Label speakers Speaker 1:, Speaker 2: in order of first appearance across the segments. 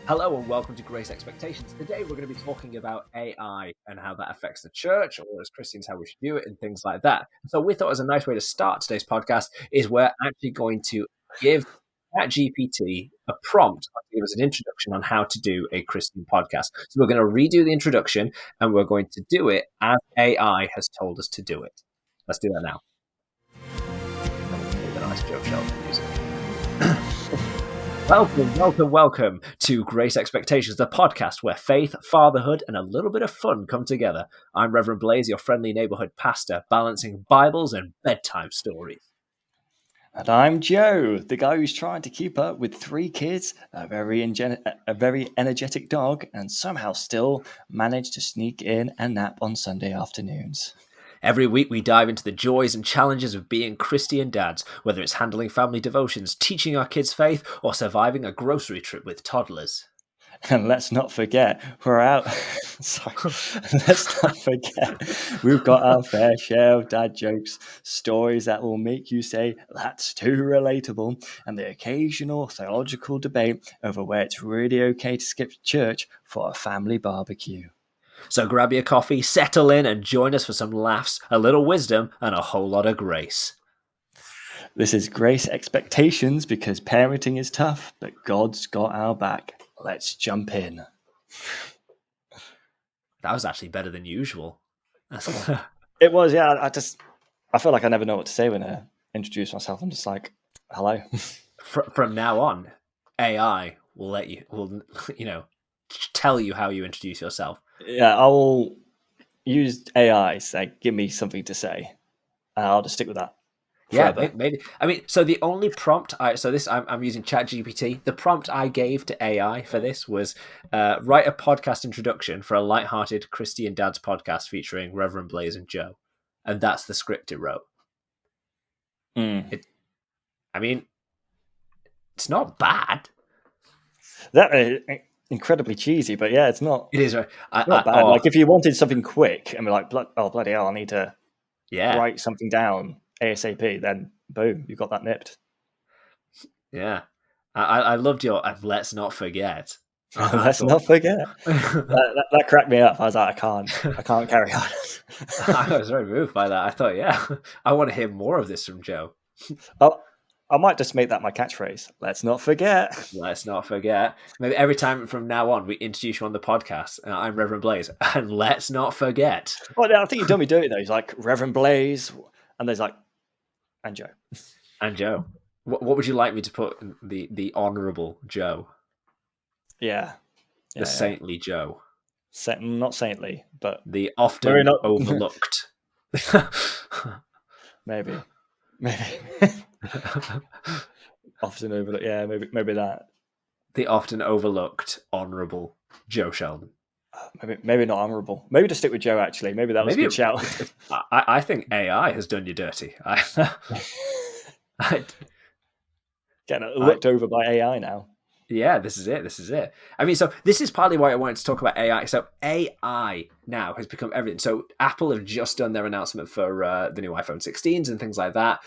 Speaker 1: Hello and welcome to Grace Expectations. Today we're going to be talking about AI and how that affects the church, or as Christians, how we should view it and things like that. So we thought as a nice way to start today's podcast is we're actually going to give Chat GPT a prompt to give us an introduction on how to do a Christian podcast. So we're going to redo the introduction and we're going to do it as AI has told us to do it. Let's do that now. And we'll play the nice Joe Sheldon music. Welcome to Grace Expectations, the podcast where faith, fatherhood, and a little bit of fun come together. I'm Reverend Blayze, your friendly neighborhood pastor, balancing Bibles and bedtime stories.
Speaker 2: And I'm Joe, the guy who's trying to keep up with 3 kids, a very energetic dog, and somehow still manage to sneak in a nap on Sunday afternoons.
Speaker 1: Every week we dive into the joys and challenges of being Christian dads, whether it's handling family devotions, teaching our kids faith, or surviving a grocery trip with toddlers.
Speaker 2: And let's not forget, we're out. Let's not forget, we've got our fair share of dad jokes, stories that will make you say, that's too relatable, and the occasional theological debate over where it's really okay to skip church for a family barbecue.
Speaker 1: So grab your coffee, settle in, and join us for some laughs, a little wisdom, and a whole lot of grace.
Speaker 2: This is Grace Expectations because parenting is tough, but God's got our back. Let's jump in.
Speaker 1: That was actually better than usual.
Speaker 2: It was, yeah. I feel like I never know what to say when I introduce myself. I'm just like, hello.
Speaker 1: From now on, AI will tell you how you introduce yourself.
Speaker 2: Yeah, I will use AI, say, give me something to say. And I'll just stick with that.
Speaker 1: Forever. Yeah, maybe. I mean, so the only prompt I'm using Chat GPT. The prompt I gave to AI for this was write a podcast introduction for a lighthearted Christian dads podcast featuring Reverend Blayze and Joe, and that's the script it wrote. It's not bad.
Speaker 2: That is incredibly cheesy, but yeah, it's not.
Speaker 1: It is right.
Speaker 2: Not bad. Like if you wanted something quick and be like, oh bloody hell, I need to write something down ASAP, then boom, you got that nipped.
Speaker 1: Yeah, I loved your let's not forget.
Speaker 2: Let's not forget. That cracked me up. I was like, I can't carry on.
Speaker 1: I was very moved by that. I thought, yeah, I want to hear more of this from Joe.
Speaker 2: Oh, I might just make that my catchphrase. Let's not forget.
Speaker 1: Let's not forget. Maybe every time from now on we introduce you on the podcast, I'm Reverend Blayze, and let's not forget.
Speaker 2: Well, I think you've done me dirty though. He's like Reverend Blayze, and there's like, and Joe.
Speaker 1: And Joe. What would you like me to put the honourable Joe?
Speaker 2: Yeah.
Speaker 1: The saintly Joe.
Speaker 2: Not saintly, but
Speaker 1: the often overlooked.
Speaker 2: Maybe. Often overlooked. Yeah, maybe that.
Speaker 1: The often overlooked honourable Joe Sheldon.
Speaker 2: Maybe not honourable. Maybe just stick with Joe. Actually, maybe that was a good shout.
Speaker 1: I think AI has done you dirty.
Speaker 2: Getting looked over by AI now.
Speaker 1: Yeah, this is it. I mean, so this is partly why I wanted to talk about AI. So AI now has become everything. So Apple have just done their announcement for the new iPhone 16s and things like that.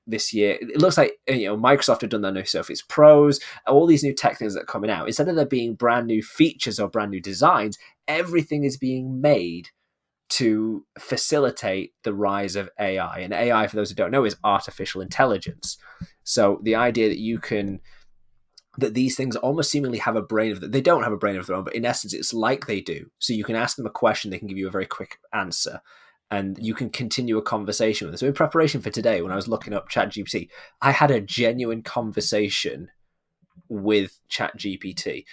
Speaker 1: This year, it looks like Microsoft have done their new Surface Pros. All these new tech things that are coming out. Instead of there being brand new features or brand new designs, everything is being made to facilitate the rise of AI. And AI, for those who don't know, is artificial intelligence. So the idea that these things almost seemingly have a brain of they don't have a brain of their own, but in essence, it's like they do. So you can ask them a question, they can give you a very quick answer, and you can continue a conversation with them. So in preparation for today, when I was looking up Chat GPT, I had a genuine conversation with Chat GPT.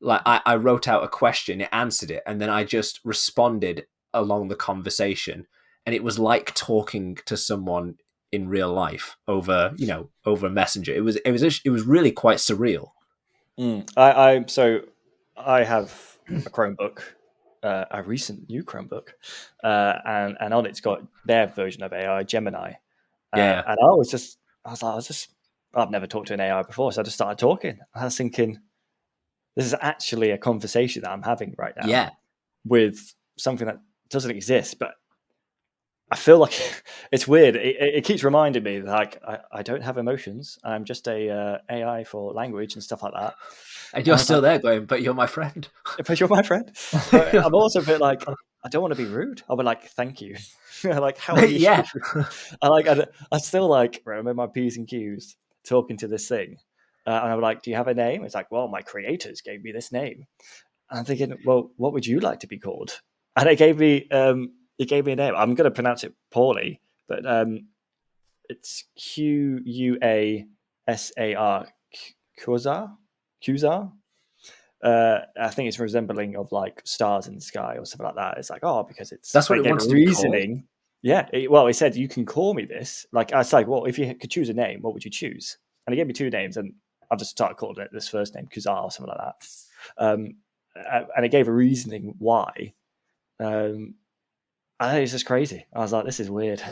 Speaker 1: Like I wrote out a question, it answered it, and then I just responded along the conversation, and it was like talking to someone in real life over Messenger. It was really quite surreal.
Speaker 2: I have a Chromebook, a recent new Chromebook, and on it's got their version of AI, Gemini. And I've never talked to an AI before, so I just started talking. I was thinking, this is actually a conversation that I'm having right now.
Speaker 1: Yeah.
Speaker 2: With something that doesn't exist, but I feel like it's weird. It keeps reminding me that, like, I don't have emotions. I'm just a AI for language and stuff like that.
Speaker 1: And
Speaker 2: I
Speaker 1: you're
Speaker 2: was
Speaker 1: still
Speaker 2: like,
Speaker 1: there going, but you're my friend.
Speaker 2: but you're my friend. But I'm also a bit like, I don't want to be rude. I'll be like, thank you. Like, how are you?
Speaker 1: Yeah.
Speaker 2: I still like remember my P's and Q's talking to this thing. And I'm like, do you have a name? It's like, well, my creators gave me this name. And I'm thinking, well, what would you like to be called? And it gave me a name. I'm going to pronounce it poorly, but it's Quasar. Quasar. I think it's resembling of like stars in the sky or something like that. It's like, oh, because it's.
Speaker 1: That's what
Speaker 2: It
Speaker 1: it
Speaker 2: gave
Speaker 1: wants
Speaker 2: a
Speaker 1: to be called.
Speaker 2: reasoning. Yeah. It said you can call me this. Like, I was like, well, if you could choose a name, what would you choose? And it gave me two names, and I've just started calling it this first name, Kuzar or something like that. And it gave a reasoning why. I think it's just crazy. I was like, this is weird.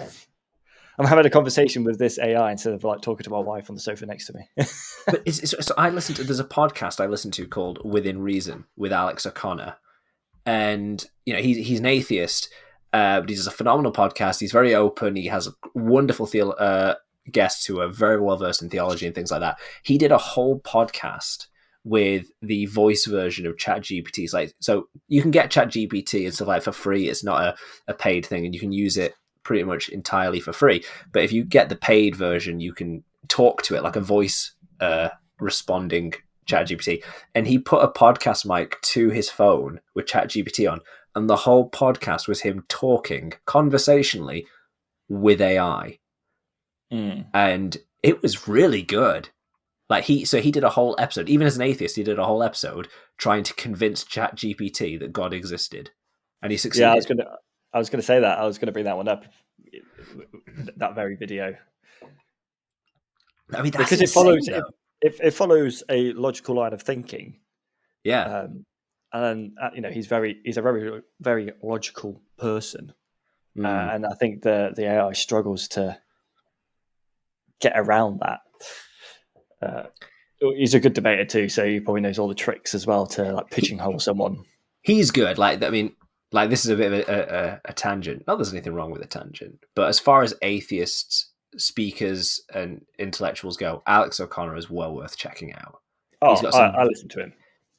Speaker 2: I'm having a conversation with this AI instead of like talking to my wife on the sofa next to me.
Speaker 1: But so I listened to, there's a podcast I listened to called Within Reason with Alex O'Connor, and he's an atheist, but he's a phenomenal podcast. He's very open. He has wonderful guests who are very well versed in theology and things like that. He did a whole podcast with the voice version of Chat GPT. So you can get Chat GPT and stuff like for free. It's not a paid thing, and you can use it pretty much entirely for free. But if you get the paid version, you can talk to it like a voice responding Chat GPT. And he put a podcast mic to his phone with Chat GPT on, and the whole podcast was him talking conversationally with AI. And it was really good. Like he did a whole episode, even as an atheist, he did a whole episode trying to convince Chat GPT that God existed, and he succeeded.
Speaker 2: Yeah, I was gonna say that. I was gonna bring that one up. That very video.
Speaker 1: I mean, that's
Speaker 2: because
Speaker 1: insane,
Speaker 2: it follows a logical line of thinking.
Speaker 1: Yeah.
Speaker 2: And he's a very, very logical person, and I think the AI struggles to get around that. He's a good debater too, so he probably knows all the tricks as well to like pigeonhole someone.
Speaker 1: He's good. Like, I mean, like this is a bit of a tangent. Not there's anything wrong with a tangent, but as far as atheists, speakers, and intellectuals go, Alex O'Connor is well worth checking out.
Speaker 2: Oh, I listen to him.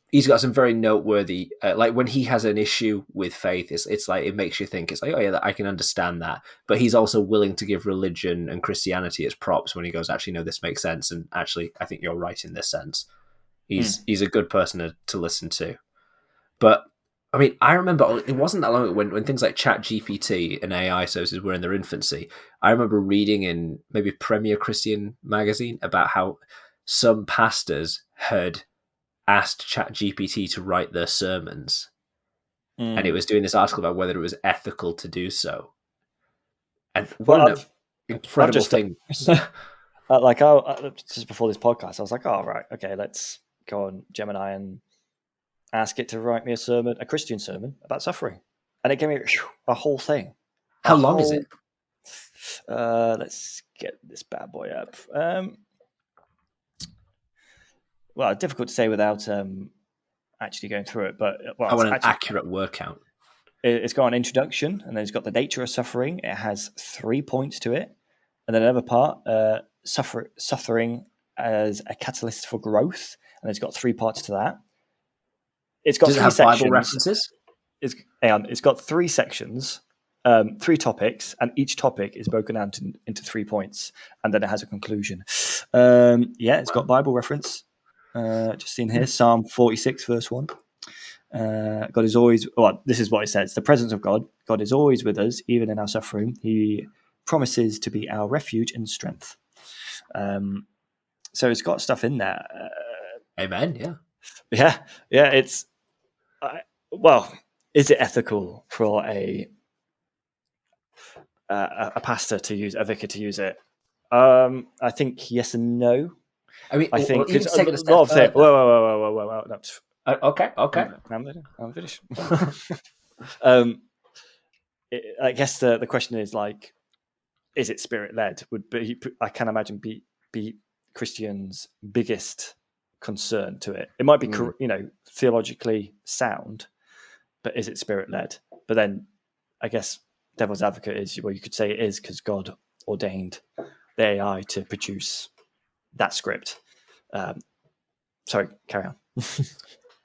Speaker 1: He's got some very noteworthy, like when he has an issue with faith, it's like, it makes you think, it's like, oh yeah, I can understand that. But he's also willing to give religion and Christianity its props when he goes, actually, no, this makes sense. And actually, I think you're right in this sense. He's a good person to listen to. But I mean, I remember it wasn't that long ago when things like Chat GPT and AI services were in their infancy. I remember reading in maybe Premier Christian magazine about how some pastors had asked Chat GPT to write their sermons, and it was doing this article about whether it was ethical to do so. And what an incredible thing!
Speaker 2: Like, just before this podcast, I was like, "Oh, right, okay, let's go on Gemini and ask it to write me a Christian sermon about suffering," and it gave me a whole thing.
Speaker 1: How long is it?
Speaker 2: Let's get this bad boy up. Well, difficult to say without actually going through it, but
Speaker 1: I want an accurate word count.
Speaker 2: It's got an introduction, and then it's got the nature of suffering. It has 3 points to it, and then another part, suffering as a catalyst for growth, and it's got 3 parts to that. It's got 3 sections.
Speaker 1: Bible references?
Speaker 2: It's got 3 sections, 3 topics, and each topic is broken down into 3 points, and then it has a conclusion. It's got Bible reference. Just seen here, Psalm 46, verse 1. God is always, this is what it says. The presence of God. God is always with us, even in our suffering. He promises to be our refuge and strength. So it's got stuff in there.
Speaker 1: Amen.
Speaker 2: Yeah. It's, is it ethical for a pastor to use, a vicar to use it? I think yes and no.
Speaker 1: I mean,
Speaker 2: I think
Speaker 1: because
Speaker 2: whoa.
Speaker 1: Okay.
Speaker 2: I'm finished. I guess the question is like, is it spirit led? Would be, I can imagine, be Christians' biggest concern to it. It might be theologically sound, but is it spirit led? But then I guess devil's advocate is, well, you could say it is because God ordained the AI to produce that script. Sorry, carry on.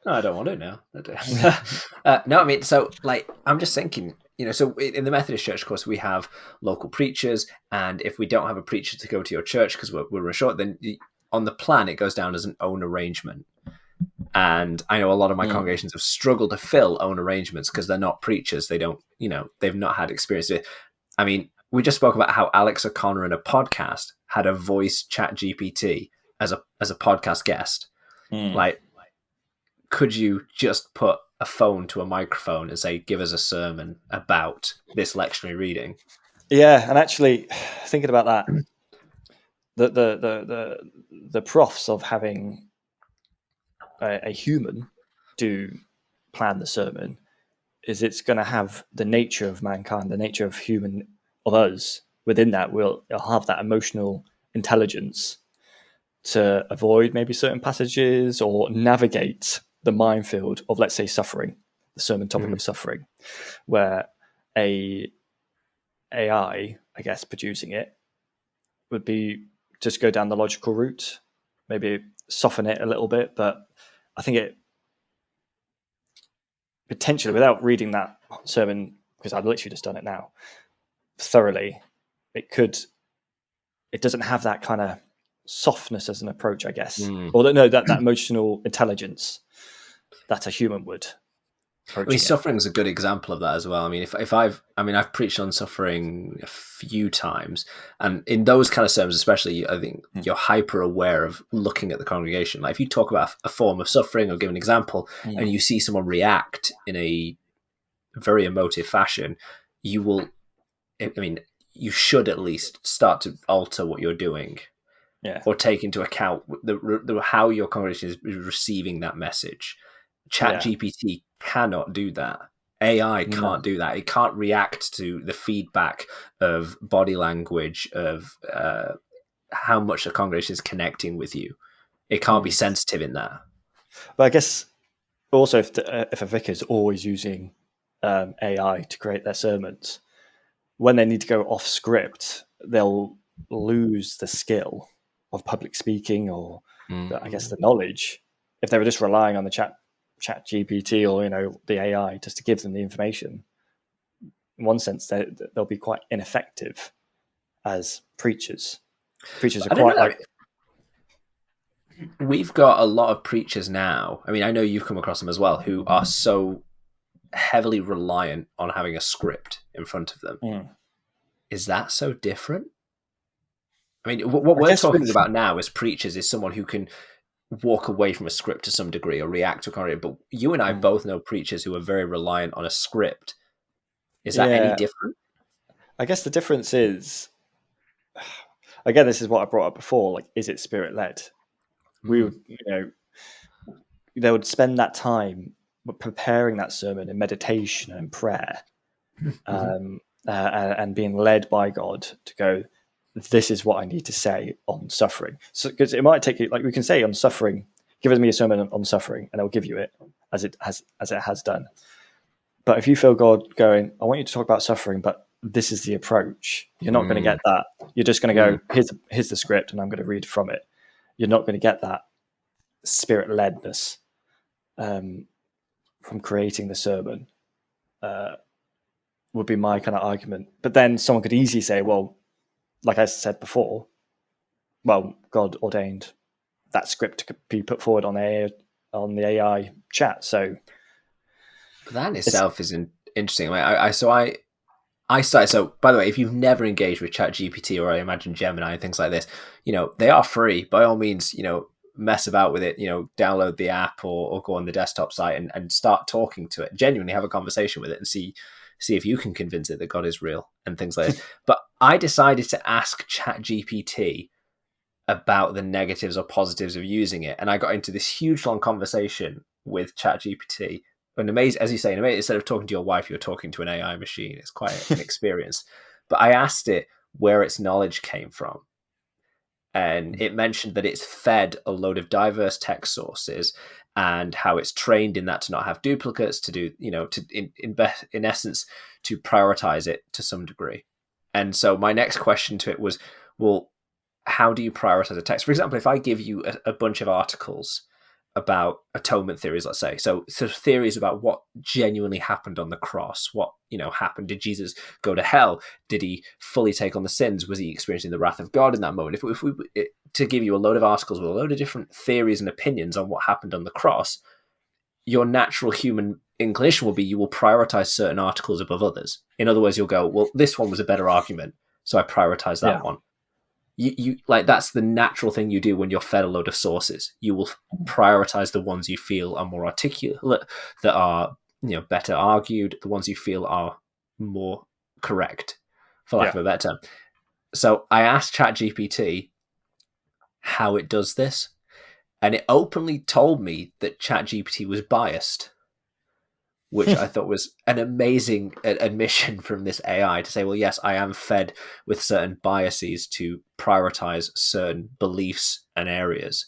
Speaker 1: No, I don't want to now. No, I mean, so like, I'm just thinking, so in the Methodist Church, of course, we have local preachers, and if we don't have a preacher to go to your church because we're short, then on the plan it goes down as an own arrangement. And I know a lot of my congregations have struggled to fill own arrangements because they're not preachers. They don't, they've not had experience with it. I mean, we just spoke about how Alex O'Connor in a podcast had a voice Chat GPT as a podcast guest. Like, could you just put a phone to a microphone and say, give us a sermon about this lectionary reading?
Speaker 2: Yeah, and actually thinking about that, the profs of having a human do plan the sermon is it's going to have the nature of mankind, the nature of human, of us within that. We'll have that emotional intelligence to avoid maybe certain passages or navigate the minefield of, let's say, suffering, the sermon topic of suffering, where a AI, I guess, producing it would be just go down the logical route, maybe soften it a little bit. But I think it potentially, without reading that sermon, because I've literally just done it now, thoroughly, it doesn't have that kind of softness as an approach, I guess. Or no, that emotional intelligence that a human would.
Speaker 1: I mean, suffering is a good example of that as well. I mean, I've preached on suffering a few times, and in those kind of sermons, especially, I think you're hyper aware of looking at the congregation. Like if you talk about a form of suffering or give an example, and you see someone react in a very emotive fashion, you will. I mean, you should at least start to alter what you're doing, or take into account how your congregation is receiving that message. Chat GPT cannot do that. AI can't do that. It can't react to the feedback of body language, of how much the congregation is connecting with you. It can't be sensitive in that.
Speaker 2: But I guess also if a vicar is always using AI to create their sermons, when they need to go off script, they'll lose the skill of public speaking or I guess the knowledge if they were just relying on the chat GPT or the AI just to give them the information. In one sense, they'll be quite ineffective as preachers. Preachers are quite like.
Speaker 1: We've got a lot of preachers now. I mean, I know you've come across them as well, who are so heavily reliant on having a script in front of them. Is that so different? I mean, what we're talking about now as preachers is someone who can walk away from a script to some degree or react to a content. But you and I both know preachers who are very reliant on a script. Is that any different?
Speaker 2: I guess the difference is, again, this is what I brought up before. Like, is it spirit led? We would, they would spend that time preparing that sermon in meditation and prayer, and being led by God to go, this is what I need to say on suffering. So, because it might take you, like we can say on suffering, give me a sermon on suffering, and I'll give you it as it has done. But if you feel God going, I want you to talk about suffering, but this is the approach, you're not going to get that. You're just going to go, here's the script, and I'm going to read from it. You're not going to get that spirit ledness from creating the sermon. Would be my kind of argument. But then someone could easily say, well, like I said before, well, God ordained that script to be put forward on the AI chat. So,
Speaker 1: but that in itself is interesting. I started. So, by the way, if you've never engaged with Chat GPT or I imagine Gemini and things like this, they are free. By all means, mess about with it. Download the app or go on the desktop site and start talking to it. Genuinely have a conversation with it and see if you can convince it that God is real and things like that. But I decided to ask ChatGPT about the negatives or positives of using it. And I got into this huge long conversation with ChatGPT. And amazing, as you say, instead of talking to your wife, you're talking to an AI machine. It's quite an experience. But I asked it where its knowledge came from. and it mentioned that it's fed a load of diverse text sources and how it's trained in that to not have duplicates, to do, in essence, to prioritize it to some degree. And so my next question to it was, well, how do you prioritize a text? For example, if I give you a bunch of articles about atonement theories, let's say, so theories about what genuinely happened on the cross, what happened. Did Jesus go to hell? Did he fully take on the sins? Was he experiencing the wrath of God in that moment? If we to give you a load of articles with a load of different theories and opinions on what happened on the cross, your natural human inclination will be you will prioritize certain articles above others. In other words, you'll go, well, this one was a better argument, so I prioritize that one. You like, that's the natural thing you do when you're fed a load of sources. You will prioritize the ones you feel are more articulate, that are better argued, the ones you feel are more correct, for lack of a better term. So I asked ChatGPT how it does this, and it openly told me that ChatGPT was biased, which I thought was an amazing admission from this AI to say, well, yes, I am fed with certain biases to prioritize certain beliefs and areas.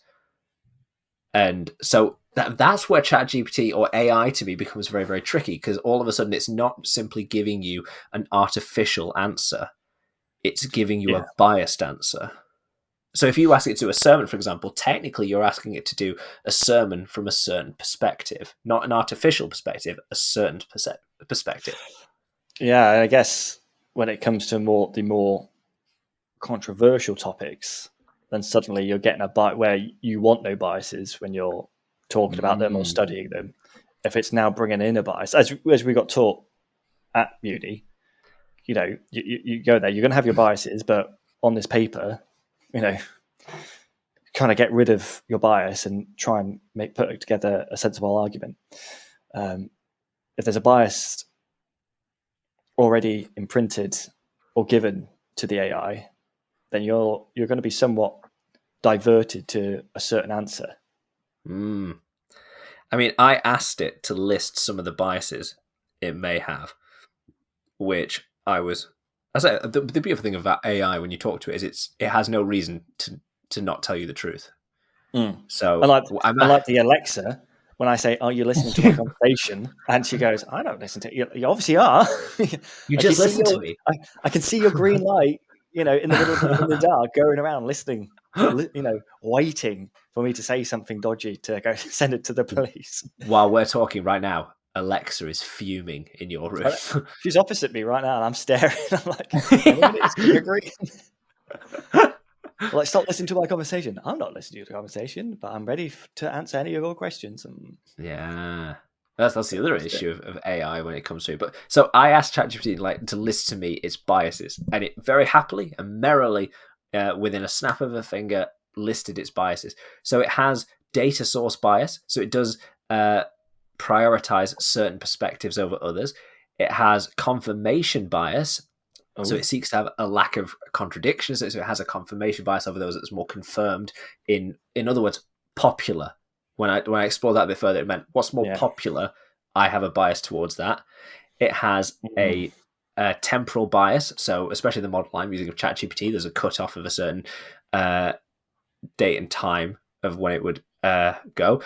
Speaker 1: And so that's where ChatGPT, or AI to me, becomes very, very tricky, because all of a sudden it's not simply giving you an artificial answer. It's giving you a biased answer. So if you ask it to do a sermon, for example, technically you're asking it to do a sermon from a certain perspective, not an artificial perspective, a certain perspective.
Speaker 2: Yeah, I guess when it comes to the more controversial topics, then suddenly you're getting a bite where you want no biases when you're talking about them or studying them. If it's now bringing in a bias, as we got taught at uni, you go there, you're going to have your biases, but on this paper, kind of get rid of your bias and try and put together a sensible argument. If there's a bias already imprinted or given to the AI, then you're going to be somewhat diverted to a certain answer.
Speaker 1: I mean, I asked it to list some of the biases it may have, which I say, the beautiful thing about AI when you talk to it is it has no reason to not tell you the truth. So
Speaker 2: unlike the Alexa, when I say, "Are you listening to my conversation?" and she goes, "I don't listen to you. You obviously are.
Speaker 1: You just listen to me.
Speaker 2: I can see your green light, in the middle in the dark, going around listening, waiting for me to say something dodgy to go send it to the police."
Speaker 1: While we're talking right now, Alexa is fuming in your room.
Speaker 2: She's opposite me right now, and I'm staring. I'm like, "You agree?" Well, stop listening to my conversation. I'm not listening to the conversation, but I'm ready to answer any of your questions.
Speaker 1: Yeah, that's the other issue of AI when it comes to it. But so I asked ChatGPT to list to me its biases, and it very happily and merrily, within a snap of a finger, listed its biases. So it has data source bias, so it does prioritize certain perspectives over others. It has confirmation bias. So it seeks to have a lack of contradictions. So it has a confirmation bias over those that's more confirmed. In other words, popular. When I explored that a bit further, it meant what's more popular. I have a bias towards that. It has a temporal bias. So especially the model I'm using of ChatGPT, there's a cutoff of a certain date and time of when it would go.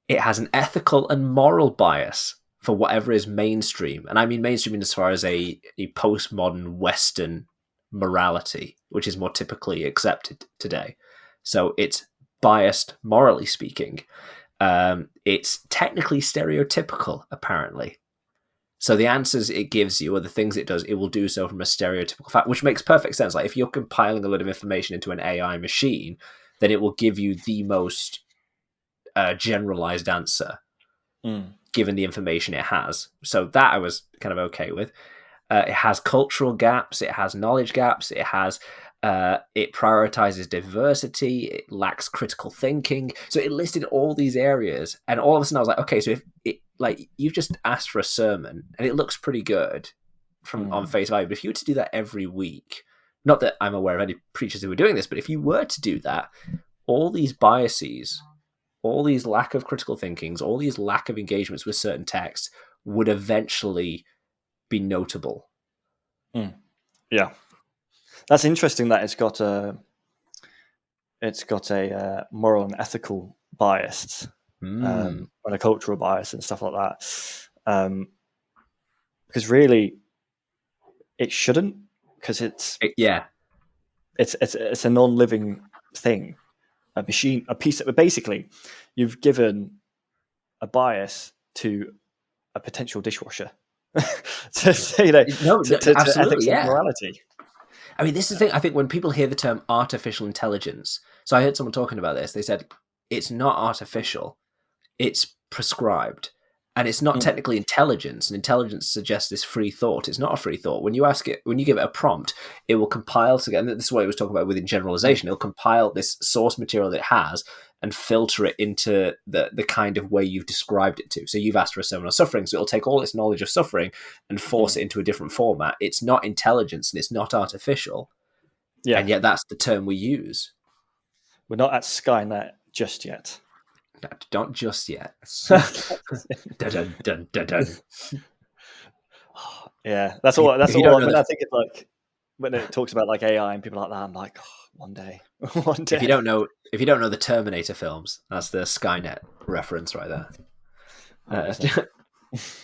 Speaker 1: It has an ethical and moral bias for whatever is mainstream. And I mean mainstream as far as a postmodern Western morality, which is more typically accepted today. So it's biased, morally speaking. It's technically stereotypical, apparently. So the answers it gives you, or the things it does, it will do so from a stereotypical fact, which makes perfect sense. Like if you're compiling a lot of information into an AI machine, then it will give you the most generalized answer. Given the information it has. So that I was kind of okay with. It has cultural gaps, it has knowledge gaps, it prioritizes diversity, it lacks critical thinking. So it listed all these areas, and all of a sudden I was like, okay, so if it, like, you've just asked for a sermon and it looks pretty good on face value, but if you were to do that every week, not that I'm aware of any preachers who are doing this, but if you were to do that, all these biases, all these lack of critical thinkings, all these lack of engagements with certain texts would eventually be notable.
Speaker 2: Yeah. That's interesting that it's got it's got a moral and ethical bias, and a cultural bias and stuff like that. Because really, it shouldn't, because it's a non-living thing, a machine, a piece of, basically, you've given a bias to a potential dishwasher to
Speaker 1: absolutely,
Speaker 2: ethics and
Speaker 1: yeah.
Speaker 2: morality.
Speaker 1: I mean, this is the thing. I think when people hear the term artificial intelligence, so I heard someone talking about this. They said it's not artificial, it's prescribed, and it's not technically intelligence. And intelligence suggests this free thought. It's not a free thought. When you ask it, when you give it a prompt, it will compile together. And this is what I was talking about within generalization. It'll compile this source material that it has and filter it into the kind of way you've described it to. So you've asked for a sermon on suffering, so it'll take all its knowledge of suffering and force it into a different format. It's not intelligence and it's not artificial.
Speaker 2: Yeah.
Speaker 1: And yet that's the term we use.
Speaker 2: We're not at Skynet just yet.
Speaker 1: No, not just yet. Dun, dun, dun, dun.
Speaker 2: Yeah, that's all. That's all. When I think of, like, when it talks about like AI and people like that, I'm like, one day.
Speaker 1: If you don't know the Terminator films, that's the Skynet reference right there. But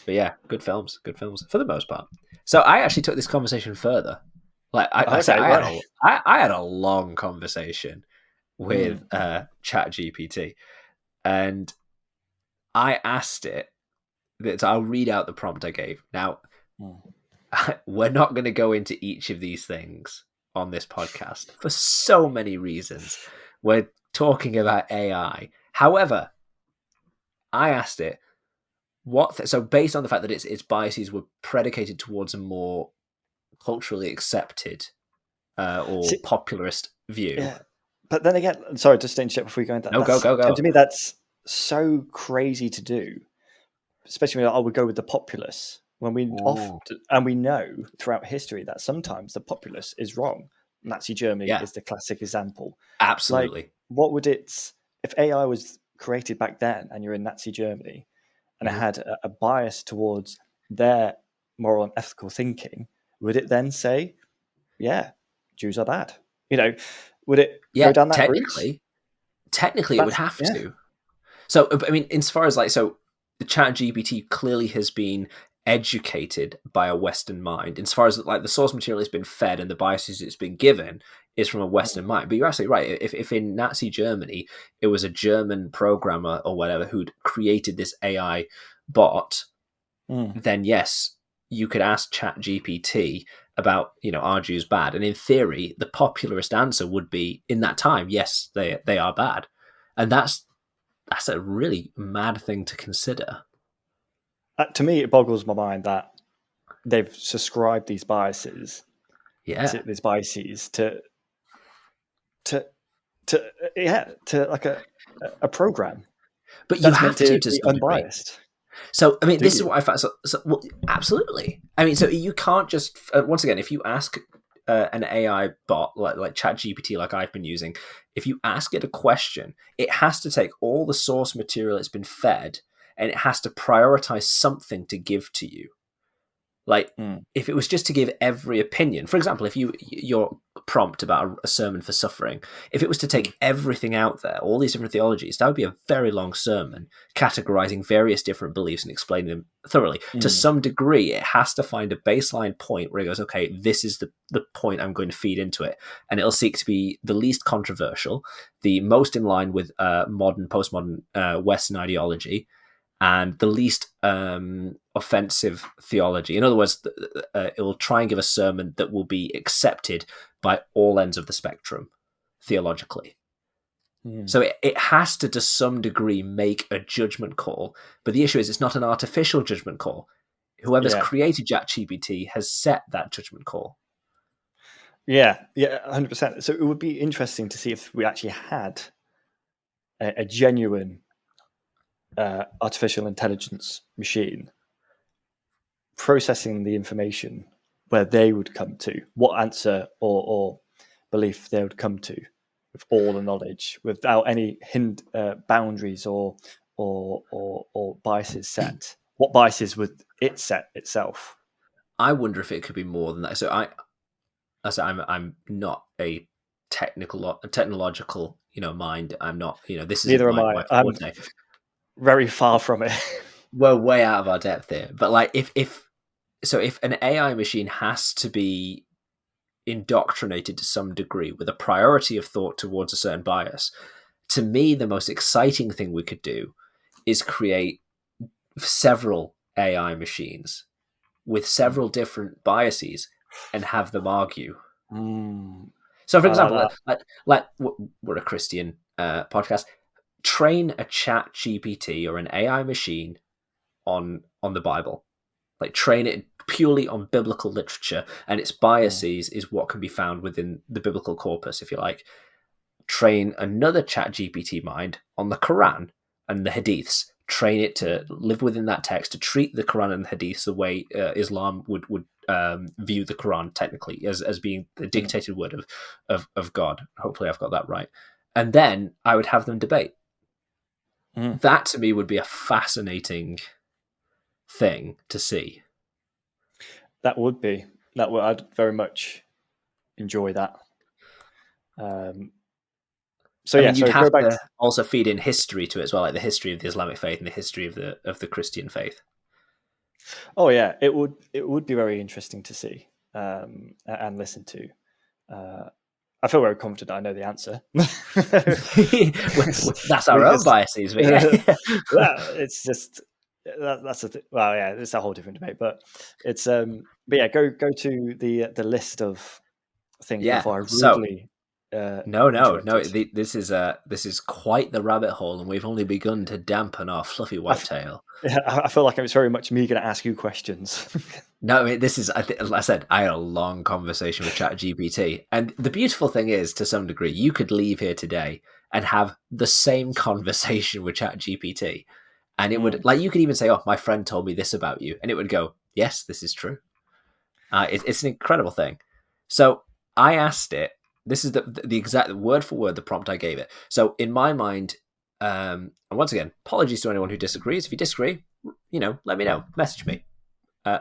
Speaker 1: yeah, good films for the most part. So I actually took this conversation further. Like I had a long conversation with Chat GPT, and I asked it that I'll read out the prompt I gave. Now, we're not going to go into each of these things on this podcast for so many reasons. We're talking about AI. However, I asked it so based on the fact that its biases were predicated towards a more culturally accepted or popularist view.
Speaker 2: Yeah. But then again, sorry, just to interrupt before we go into that.
Speaker 1: No, go.
Speaker 2: To me, that's so crazy to do, especially when I would go with the populace. When we and we know throughout history that sometimes the populace is wrong. Nazi Germany is the classic example.
Speaker 1: Absolutely.
Speaker 2: Like, what would if AI was created back then and you're in Nazi Germany and it had a bias towards their moral and ethical thinking, would it then say, yeah, Jews are bad? Would it go down that route?
Speaker 1: Technically, it would have to. So, I mean, insofar as the Chat GPT clearly has been educated by a Western mind, insofar as the source material has been fed and the biases it's been given is from a Western mind. But you're absolutely right. If in Nazi Germany it was a German programmer or whatever who'd created this AI bot, then yes, you could ask Chat GPT about, are Jews bad? And in theory, the popularist answer would be, in that time, yes, they are bad. And that's a really mad thing to consider.
Speaker 2: To me, it boggles my mind that they've subscribed these biases, to like a program.
Speaker 1: But you have to be
Speaker 2: unbiased.
Speaker 1: So, I mean, this is what I found. Well, absolutely. I mean, so you can't just once again, if you ask an AI bot like ChatGPT, like I've been using, if you ask it a question, it has to take all the source material it's been fed, and it has to prioritize something to give to you. If it was just to give every opinion, for example, if your prompt about a sermon for suffering, if it was to take everything out there, all these different theologies, that would be a very long sermon categorizing various different beliefs and explaining them thoroughly. To some degree, it has to find a baseline point where it goes, okay, this is the point I'm going to feed into it. And it'll seek to be the least controversial, the most in line with postmodern Western ideology, and the least offensive theology. In other words, it will try and give a sermon that will be accepted by all ends of the spectrum theologically. So it has to some degree, make a judgment call. But the issue is it's not an artificial judgment call. Whoever's created ChatGPT has set that judgment call.
Speaker 2: Yeah, 100%. So it would be interesting to see if we actually had a genuine artificial intelligence machine processing the information, where they would come to what answer or belief they would come to with all the knowledge, without any boundaries or biases set. What biases would it set itself?
Speaker 1: I wonder if it could be more than that. So I'm not a technological, mind. I'm not, this isn't
Speaker 2: Neither am
Speaker 1: my
Speaker 2: I. I'm
Speaker 1: forte.
Speaker 2: very far from it.
Speaker 1: We're way out of our depth here. But like, if an AI machine has to be indoctrinated to some degree with a priority of thought towards a certain bias, to me, the most exciting thing we could do is create several AI machines with several different biases and have them argue. So, for
Speaker 2: I like
Speaker 1: example,
Speaker 2: that.
Speaker 1: like we're a Christian podcast. Train a Chat GPT or an AI machine on the Bible. Like, train it purely on biblical literature, and its biases is what can be found within the biblical corpus, if you like. Train another Chat GPT mind on the Quran and the Hadiths. Train it to live within that text, to treat the Quran and the Hadiths the way Islam would view the Quran, technically, as being the dictated word of God. Hopefully I've got that right. And then I would have them debate. That, to me, would be a fascinating thing to see.
Speaker 2: That would be. I'd very much enjoy that. So
Speaker 1: I mean, you'd have
Speaker 2: go back
Speaker 1: to also feed in history to it as well, like the history of the Islamic faith and the history of the Christian faith.
Speaker 2: Oh yeah, it would be very interesting to see and listen to. I feel very confident I know the answer.
Speaker 1: That's our own biases, but yeah.
Speaker 2: It's just that's well, yeah, it's a whole different debate. But it's but yeah, go to the list of things before I rudely.
Speaker 1: No. This is quite the rabbit hole, and we've only begun to dampen our fluffy white tail.
Speaker 2: I feel like it's very much me going to ask you questions.
Speaker 1: No, I mean, this is. I said I had a long conversation with Chat GPT, and the beautiful thing is, to some degree, you could leave here today and have the same conversation with Chat GPT, and it would, like, you could even say, "Oh, my friend told me this about you," and it would go, "Yes, this is true." It's an incredible thing. So I asked it. This is the exact word for word the prompt I gave it. So in my mind, and once again, apologies to anyone who disagrees. If you disagree, let me know. Message me.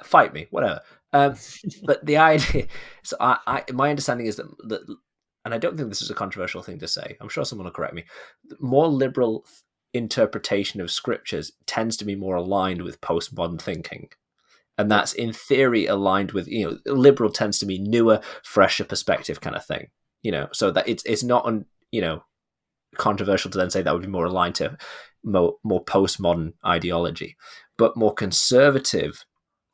Speaker 1: Fight me, whatever. But the idea, so my understanding is that, and I don't think this is a controversial thing to say. I'm sure someone will correct me. More liberal interpretation of scriptures tends to be more aligned with postmodern thinking, and that's in theory aligned with, liberal tends to be newer, fresher perspective kind of thing. So that it's not controversial to then say that would be more aligned to more postmodern ideology, but more conservative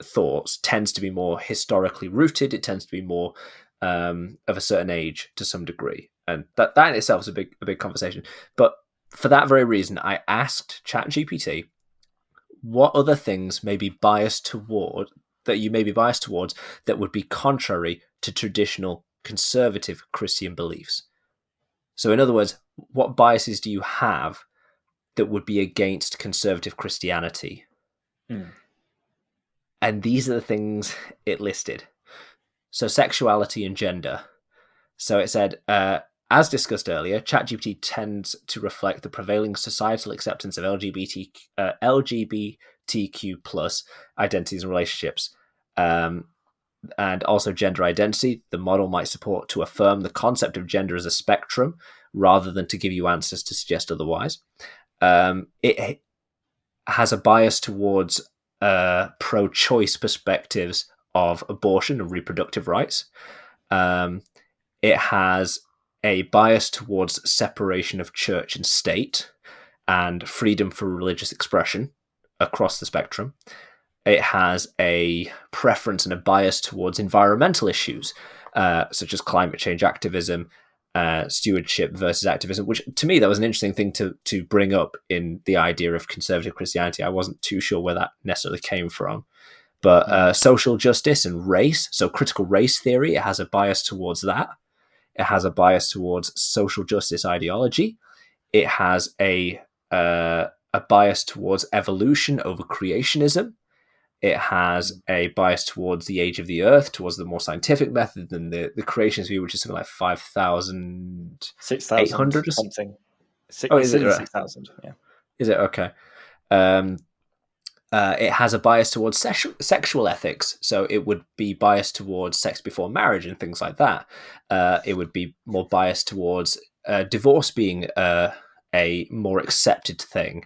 Speaker 1: thoughts tends to be more historically rooted. It tends to be more of a certain age to some degree, and that in itself is a big conversation. But for that very reason, I asked ChatGPT what other things may be biased toward that you may be biased towards that would be contrary to traditional conservative Christian beliefs. So, in other words, what biases do you have that would be against conservative Christianity? And these are the things it listed. So, sexuality and gender. So it said, as discussed earlier, ChatGPT tends to reflect the prevailing societal acceptance of LGBTQ plus identities and relationships, and also gender identity. The model might support to affirm the concept of gender as a spectrum rather than to give you answers to suggest otherwise. It has a bias towards pro-choice perspectives of abortion and reproductive rights. It has a bias towards separation of church and state and freedom for religious expression across the spectrum. It has a preference and a bias towards environmental issues, such as climate change activism, stewardship versus activism, which to me, that was an interesting thing to bring up in the idea of conservative Christianity. I wasn't too sure where that necessarily came from. But social justice and race, so critical race theory, it has a bias towards that. It has a bias towards social justice ideology. It has a bias towards evolution over creationism. It has a bias towards the age of the earth, towards the more scientific method than the creationist view, which is something like 5,800 or
Speaker 2: something.
Speaker 1: Oh, is it
Speaker 2: 6,000? Yeah.
Speaker 1: Is it okay? It has a bias towards sexual ethics, so it would be biased towards sex before marriage and things like that. It would be more biased towards divorce being a more accepted thing.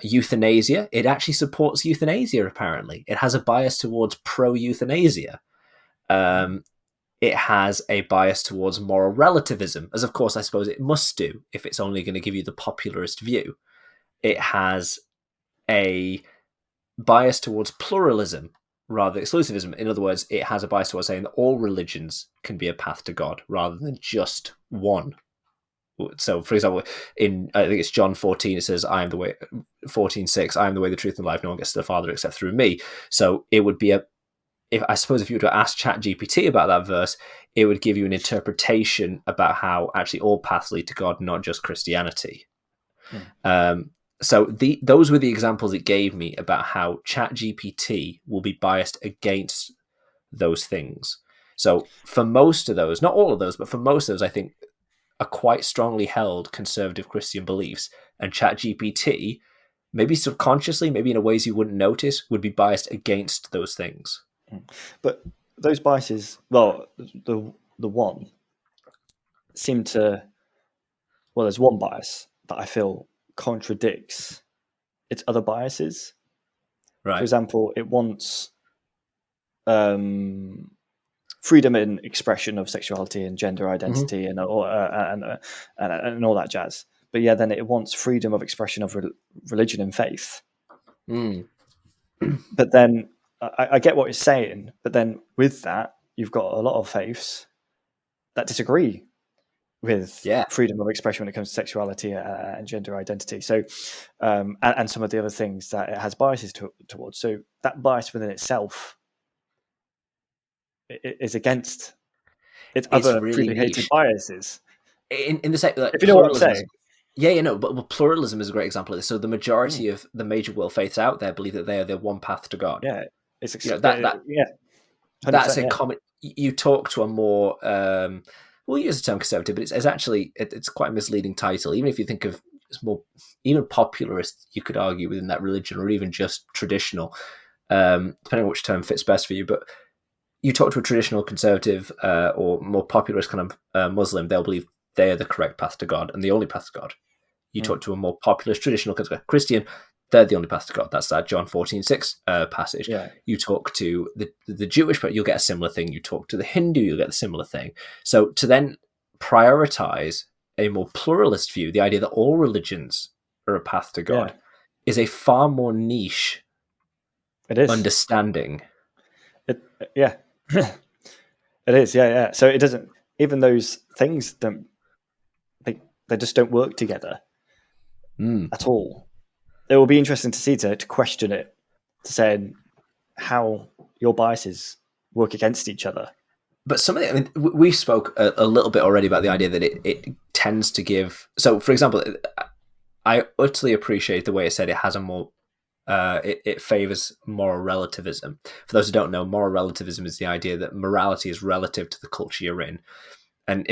Speaker 1: Euthanasia, it actually supports euthanasia, apparently. It has a bias towards pro-euthanasia. It has a bias towards moral relativism, as of course I suppose it must do if it's only going to give you the popularist view. It has a bias towards pluralism rather than exclusivism. In other words, it has a bias towards saying that all religions can be a path to God rather than just one. So, for example, in I think it's John 14, it says, "I am the way." 14:6, "I am the way, the truth, and life. No one gets to the Father except through me." So, it would be if you were to ask Chat GPT about that verse, it would give you an interpretation about how actually all paths lead to God, not just Christianity. So those were the examples it gave me about how Chat GPT will be biased against those things. So for most of those, not all of those, but for most of those, I think are quite strongly held conservative Christian beliefs. And Chat GPT, maybe subconsciously, maybe in ways you wouldn't notice, would be biased against those things.
Speaker 2: But those biases, well, the one seem to, well, there's one bias that I feel contradicts its other biases.
Speaker 1: Right.
Speaker 2: For example, it wants freedom in expression of sexuality and gender identity and all that jazz. But yeah, then it wants freedom of expression of religion and faith. But then I get what you're saying. But then with that, you've got a lot of faiths that disagree with freedom of expression when it comes to sexuality and gender identity. So, and some of the other things that it has biases towards. So that bias within itself is against its other
Speaker 1: really
Speaker 2: freely hated
Speaker 1: niche.
Speaker 2: biases.
Speaker 1: In the same,
Speaker 2: if you know what I'm saying.
Speaker 1: But pluralism is a great example of this. So the majority of the major world faiths out there believe that they are the one path to God.
Speaker 2: Yeah, it's
Speaker 1: that's a common. You talk to a more we'll use the term conservative, but it's actually it's quite a misleading title. Even if you think of it's more even popularist, you could argue within that religion, or even just traditional, depending on which term fits best for you. But you talk to a traditional conservative or more popularist kind of Muslim, they'll believe they are the correct path to God and the only path to God. You talk to a more populist, traditional Christian, they're the only path to God. That's that John 14:6 passage.
Speaker 2: Yeah.
Speaker 1: You talk to the Jewish, but you'll get a similar thing. You talk to the Hindu, you'll get a similar thing. So to then prioritize a more pluralist view, the idea that all religions are a path to God, is a far more niche understanding.
Speaker 2: It is. Yeah. So it doesn't. Even those things don't. They just don't work together at all. It will be interesting to see to question it, to say how your biases work against each other.
Speaker 1: But something, I mean, we spoke a little bit already about the idea that it tends to give. So, for example, I utterly appreciate the way it said it has a more. It favors moral relativism. For those who don't know, moral relativism is the idea that morality is relative to the culture you're in. And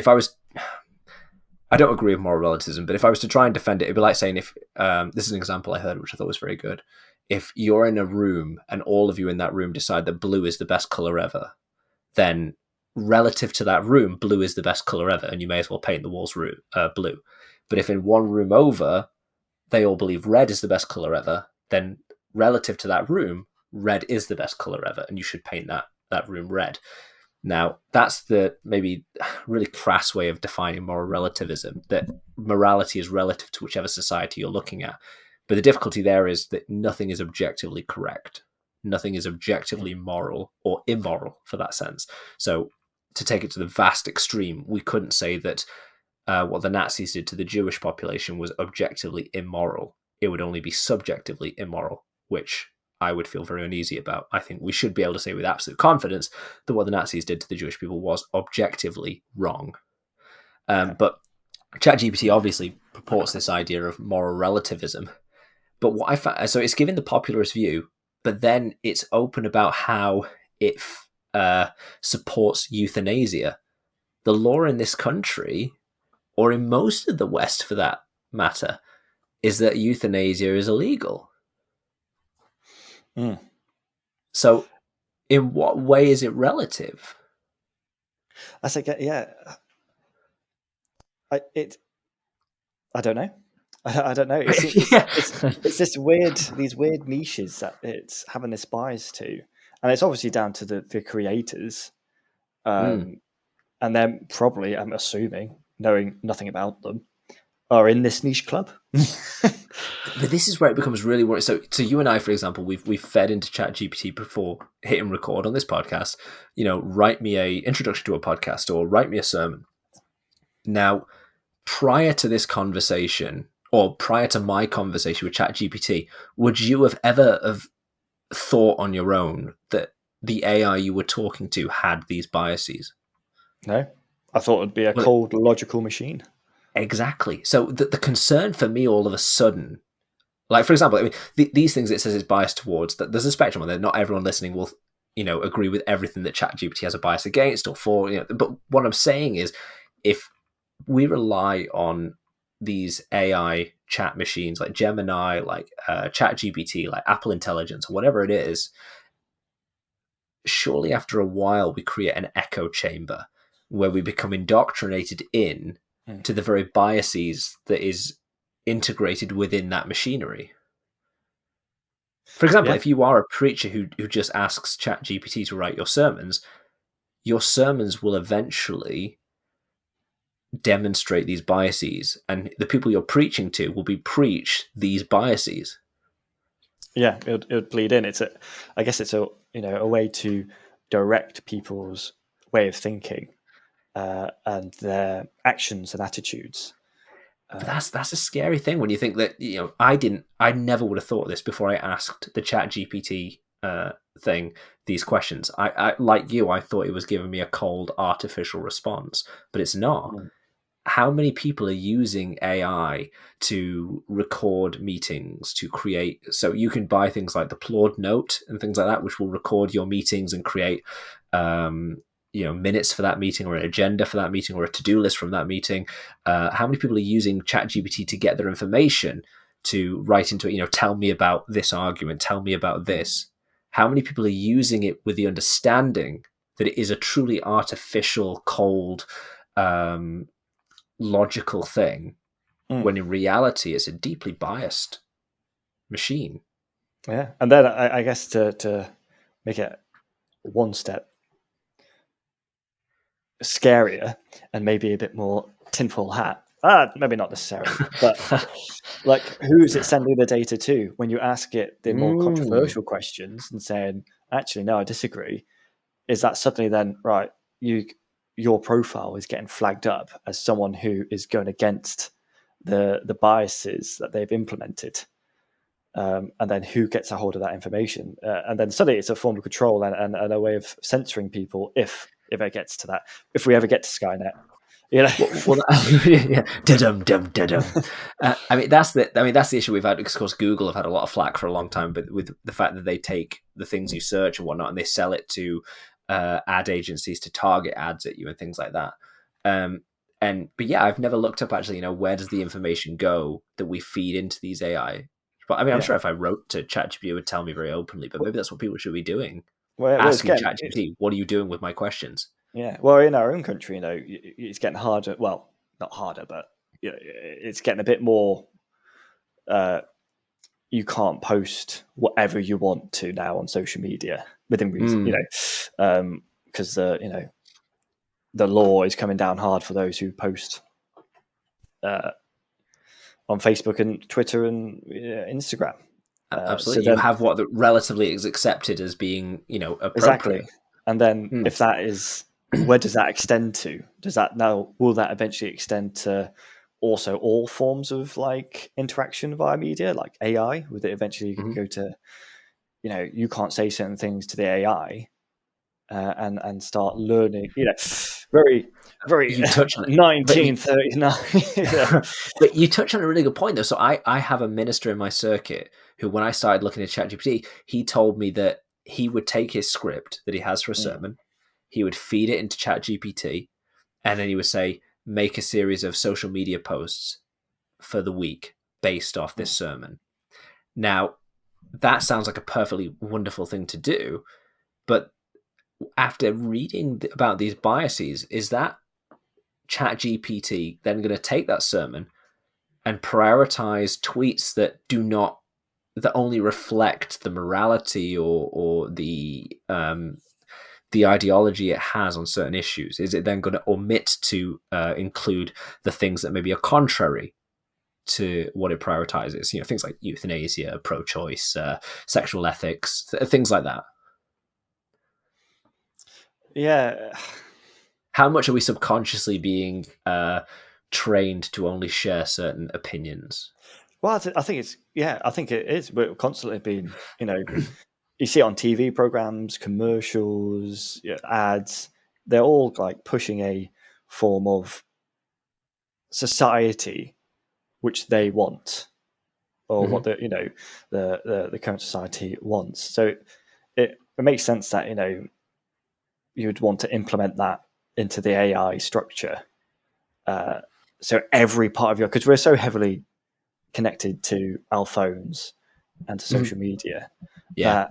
Speaker 1: I don't agree with moral relativism, but if I was to try and defend it, it'd be like saying if this is an example I heard, which I thought was very good. If you're in a room and all of you in that room decide that blue is the best color ever, then relative to that room, blue is the best color ever, and you may as well paint the walls blue. But if in one room over, they all believe red is the best color ever, then relative to that room, red is the best color ever, and you should paint that room red. Now, that's the maybe really crass way of defining moral relativism, that morality is relative to whichever society you're looking at. But the difficulty there is that nothing is objectively correct. Nothing is objectively moral or immoral for that sense. So to take it to the vast extreme, we couldn't say that what the Nazis did to the Jewish population was objectively immoral. It would only be subjectively immoral, which I would feel very uneasy about. I think we should be able to say with absolute confidence that what the Nazis did to the Jewish people was objectively wrong. But ChatGPT obviously purports this idea of moral relativism. But what I found, so it's given the popularist view, but then it's open about how it supports euthanasia. The law in this country, or in most of the West for that matter, is that euthanasia is illegal.
Speaker 2: Mm.
Speaker 1: So in what way is it relative?
Speaker 2: I say, yeah, I don't know. I don't know. It's this these weird niches that it's having this bias to, and it's obviously down to the creators, and then probably, I'm assuming, knowing nothing about them, are in this niche club.
Speaker 1: But this is where it becomes really worrying. So you and I, for example, we've fed into Chat GPT before hitting record on this podcast. Write me a introduction to a podcast or write me a sermon. Now, prior to this conversation, or prior to my conversation with Chat GPT, would you have ever thought on your own that the AI you were talking to had these biases?
Speaker 2: No, I thought it'd be a cold, logical machine.
Speaker 1: Exactly. So the concern for me all of a sudden, like, for example, I mean, these things it says it's biased towards, that there's a spectrum on there. Not everyone listening will, agree with everything that ChatGPT has a bias against or for. But what I'm saying is, if we rely on these AI chat machines like Gemini, like ChatGPT, like Apple Intelligence, or whatever it is, surely after a while we create an echo chamber where we become indoctrinated in to the very biases that is integrated within that machinery. For example, if you are a preacher who just asks ChatGPT to write your sermons will eventually demonstrate these biases, and the people you're preaching to will be preached these biases.
Speaker 2: Yeah, it would bleed in. I guess it's a way to direct people's way of thinking and their actions and attitudes.
Speaker 1: But that's a scary thing when you think that I never would have thought of this before I asked the Chat GPT thing these questions. I like you, I thought it was giving me a cold artificial response, but it's not. How many people are using AI to record meetings, to create? So you can buy things like the Claude Note and things like that, which will record your meetings and create minutes for that meeting, or an agenda for that meeting, or a to-do list from that meeting. How many people are using ChatGPT to get their information, to write into it, tell me about this argument, tell me about this? How many people are using it with the understanding that it is a truly artificial, cold, logical thing, when in reality it's a deeply biased machine?
Speaker 2: Yeah, and then I guess to make it one step scarier and maybe a bit more tinfoil hat. Maybe not necessarily, but like, who is it sending the data to? When you ask it the more controversial questions and saying, actually, no, I disagree, is that suddenly then, right, your profile is getting flagged up as someone who is going against the biases that they've implemented? And then who gets a hold of that information? And then suddenly it's a form of control and a way of censoring people if it gets to that. If we ever get to Skynet,
Speaker 1: yeah. I mean, that's the issue we've had, because of course Google have had a lot of flack for a long time, but with the fact that they take the things you search and whatnot and they sell it to ad agencies to target ads at you and things like that. But yeah, I've never looked up actually, where does the information go that we feed into these AI? But I mean, I'm sure if I wrote to ChatGPT, it would tell me very openly. But maybe that's what people should be doing. Asking ChatGPT, what are you doing with my questions?
Speaker 2: Yeah, well, in our own country, it's getting harder. Well, not harder, but it's getting a bit more. You can't post whatever you want to now on social media within reason, because the law is coming down hard for those who post on Facebook and Twitter and Instagram.
Speaker 1: Absolutely, so you have what relatively is accepted as being, appropriate.
Speaker 2: Exactly, and then if that is, where does that extend to? Will that eventually extend to also all forms of like interaction via media, like AI? Would it eventually go to, you can't say certain things to the AI and start learning, very, very
Speaker 1: you touch on it.
Speaker 2: 1939.
Speaker 1: But you touch on a really good point, though. So I have a minister in my circuit who, when I started looking at ChatGPT, he told me that he would take his script that he has for a sermon, he would feed it into ChatGPT, and then he would say, make a series of social media posts for the week based off this sermon. Now, that sounds like a perfectly wonderful thing to do. But after reading about these biases, is that Chat GPT then going to take that sermon and prioritize tweets that only reflect the morality or the ideology it has on certain issues? Is it then going to omit to include the things that maybe are contrary to what it prioritizes? Things like euthanasia, pro-choice, sexual ethics, things like that.
Speaker 2: Yeah.
Speaker 1: How much are we subconsciously being trained to only share certain opinions?
Speaker 2: Well, I think it is. We're constantly being, you see it on TV programs, commercials, ads. They're all like pushing a form of society which they want, or what the current society wants. So it makes sense that you'd want to implement that into the AI structure. So every part of because we're so heavily connected to our phones and to social media that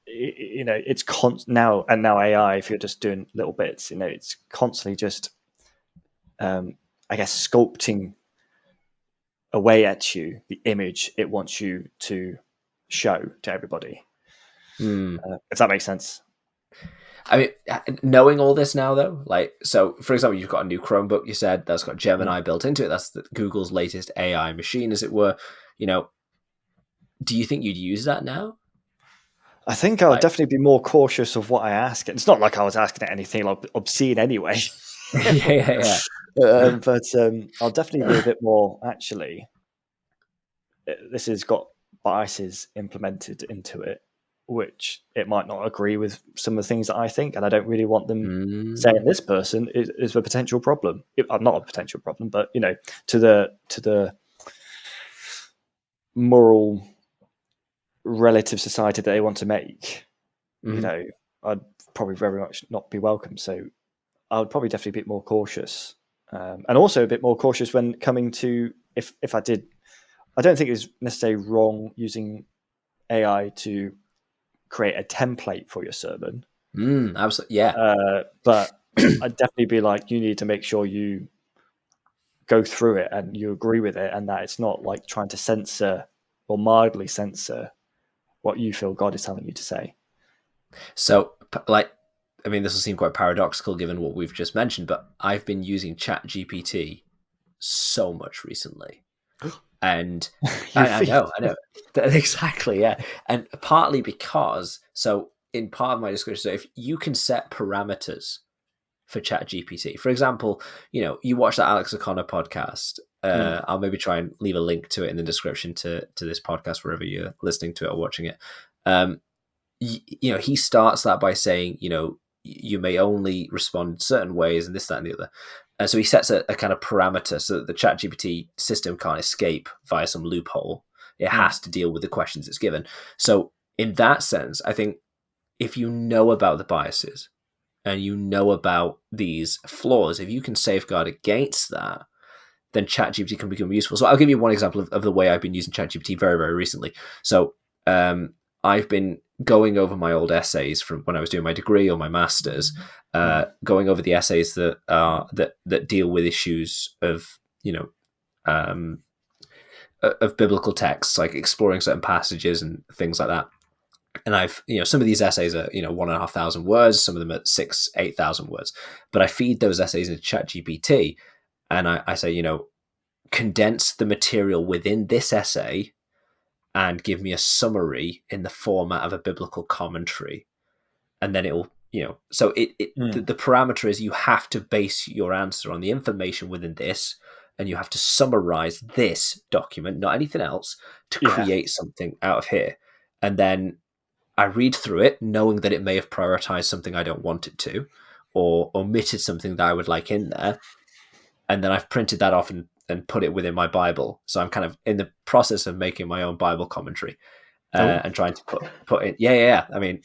Speaker 2: it's now AI, if you're just doing little bits, it's constantly just I guess sculpting away at you the image it wants you to show to everybody. If that makes sense.
Speaker 1: I mean, knowing all this now, though, so for example, you've got a new Chromebook, you said, that's got Gemini built into it. That's Google's latest AI machine, as it were. Do you think you'd use that now?
Speaker 2: I think I'll definitely be more cautious of what I ask. It's not like I was asking it anything obscene anyway.
Speaker 1: yeah.
Speaker 2: But I'll definitely be a bit more, actually, this has got biases implemented into it, which it might not agree with some of the things that I think, and I don't really want them saying this person is a potential problem. Not a potential problem, but to the moral relative society that they want to make, I'd probably very much not be welcome. So I would probably definitely be a bit more cautious, and also a bit more cautious when coming to if I did. I don't think it's necessarily wrong using AI to create a template for your sermon.
Speaker 1: Absolutely, yeah.
Speaker 2: But I'd definitely be like, you need to make sure you go through it and you agree with it, and that it's not like trying to censor or mildly censor what you feel God is telling you to say.
Speaker 1: So, this will seem quite paradoxical given what we've just mentioned, but I've been using Chat GPT so much recently. And I know exactly, yeah. And partly because, so in part of my discussion, so if you can set parameters for Chat GPT, for example, you watch that Alex O'Connor podcast. I'll maybe try and leave a link to it in the description to this podcast wherever you're listening to it or watching it. He starts that by saying, you may only respond in certain ways and this, that, and the other. And so he sets a kind of parameter so that the ChatGPT system can't escape via some loophole. It has to deal with the questions it's given. So in that sense, I think if you know about the biases and you know about these flaws, if you can safeguard against that, then ChatGPT can become useful. So I'll give you one example of the way I've been using ChatGPT very, very recently. So I've been going over my old essays from when I was doing my degree or my master's, going over the essays that deal with issues of of biblical texts, like exploring certain passages and things like that. And I've some of these essays are 1,500 words, some of them are 8,000 words, but I feed those essays into ChatGPT, and I say condense the material within this essay and give me a summary in the format of a biblical commentary. And then it'll, so the parameter is you have to base your answer on the information within this, and you have to summarize this document, not anything else, to create something out of here. And then I read through it, knowing that it may have prioritized something I don't want it to, or omitted something that I would like in there. And then I've printed that off and put it within my Bible. So I'm kind of in the process of making my own Bible commentary and trying to put it. Yeah. I mean,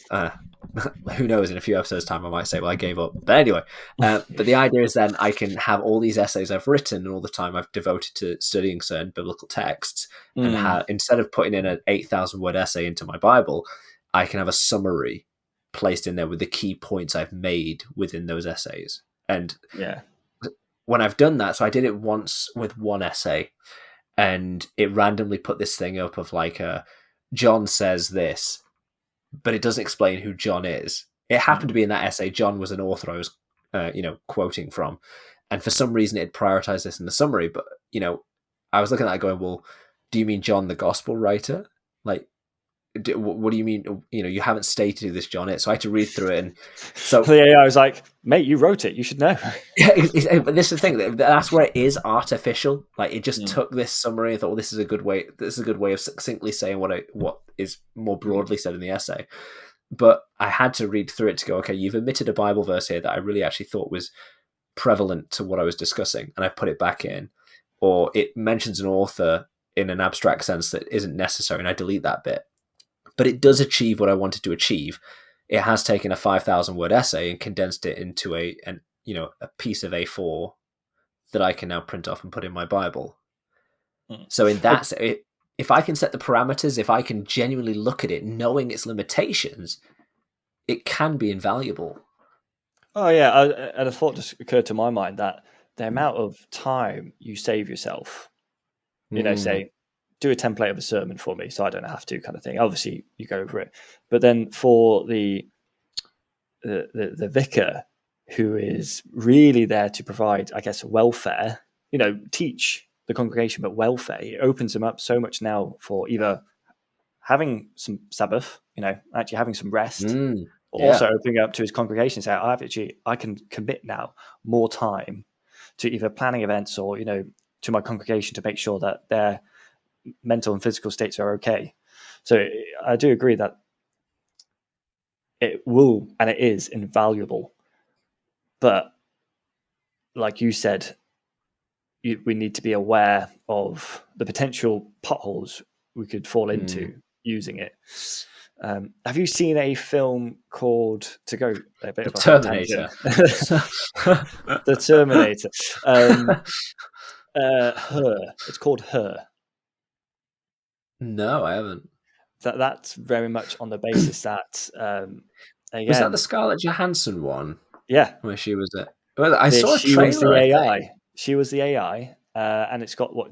Speaker 1: who knows, in a few episodes' time, I might say, well, I gave up. But anyway, but the idea is then I can have all these essays I've written and all the time I've devoted to studying certain biblical texts, and instead of putting in an 8,000 word essay into my Bible, I can have a summary placed in there with the key points I've made within those essays. And when I've done that, so I did it once with one essay, and it randomly put this thing up of like, John says this, but it doesn't explain who John is. It happened to be in that essay, John was an author I was, quoting from. And for some reason, it prioritized this in the summary. But, I was looking at that going, well, do you mean John, the gospel writer? Like, what do you mean? You haven't stated who this John is. So I had to read through it. And so
Speaker 2: the AI was like, mate, you wrote it. You should know.
Speaker 1: But this is the thing. That's where it is artificial. Like, it just took this summary and thought, well, this is a good way of succinctly saying what is more broadly said in the essay. But I had to read through it to go, okay, you've omitted a Bible verse here that I really actually thought was prevalent to what I was discussing, and I put it back in. Or it mentions an author in an abstract sense that isn't necessary, and I delete that bit. But it does achieve what I wanted to achieve. It has taken a 5,000 word essay and condensed it into a piece of A4 that I can now print off and put in my Bible. So in that, if I can set the parameters, if I can genuinely look at it, knowing its limitations, it can be invaluable.
Speaker 2: Oh yeah, and a thought just occurred to my mind that the amount of time you save yourself, say, do a template of a sermon for me so I don't have to, kind of thing. Obviously you go over it, but then for the vicar, who is really there to provide, I guess, welfare, teach the congregation, but welfare, it opens them up so much now for either having some Sabbath, actually having some rest, or also opening up to his congregation and say, I can commit now more time to either planning events or, to my congregation to make sure that their mental and physical states are okay. So I do agree that it will, and it is invaluable. But like you said, we need to be aware of the potential potholes we could fall into using it. Have you seen a film called, to go a bit of a
Speaker 1: Terminator?
Speaker 2: The Terminator. Her. It's called Her.
Speaker 1: No, I haven't.
Speaker 2: That's very much on the basis that again,
Speaker 1: was that the Scarlett Johansson one?
Speaker 2: Yeah,
Speaker 1: where she was at. Well, I saw a trailer.
Speaker 2: Was the AI. She was the AI, and it's got what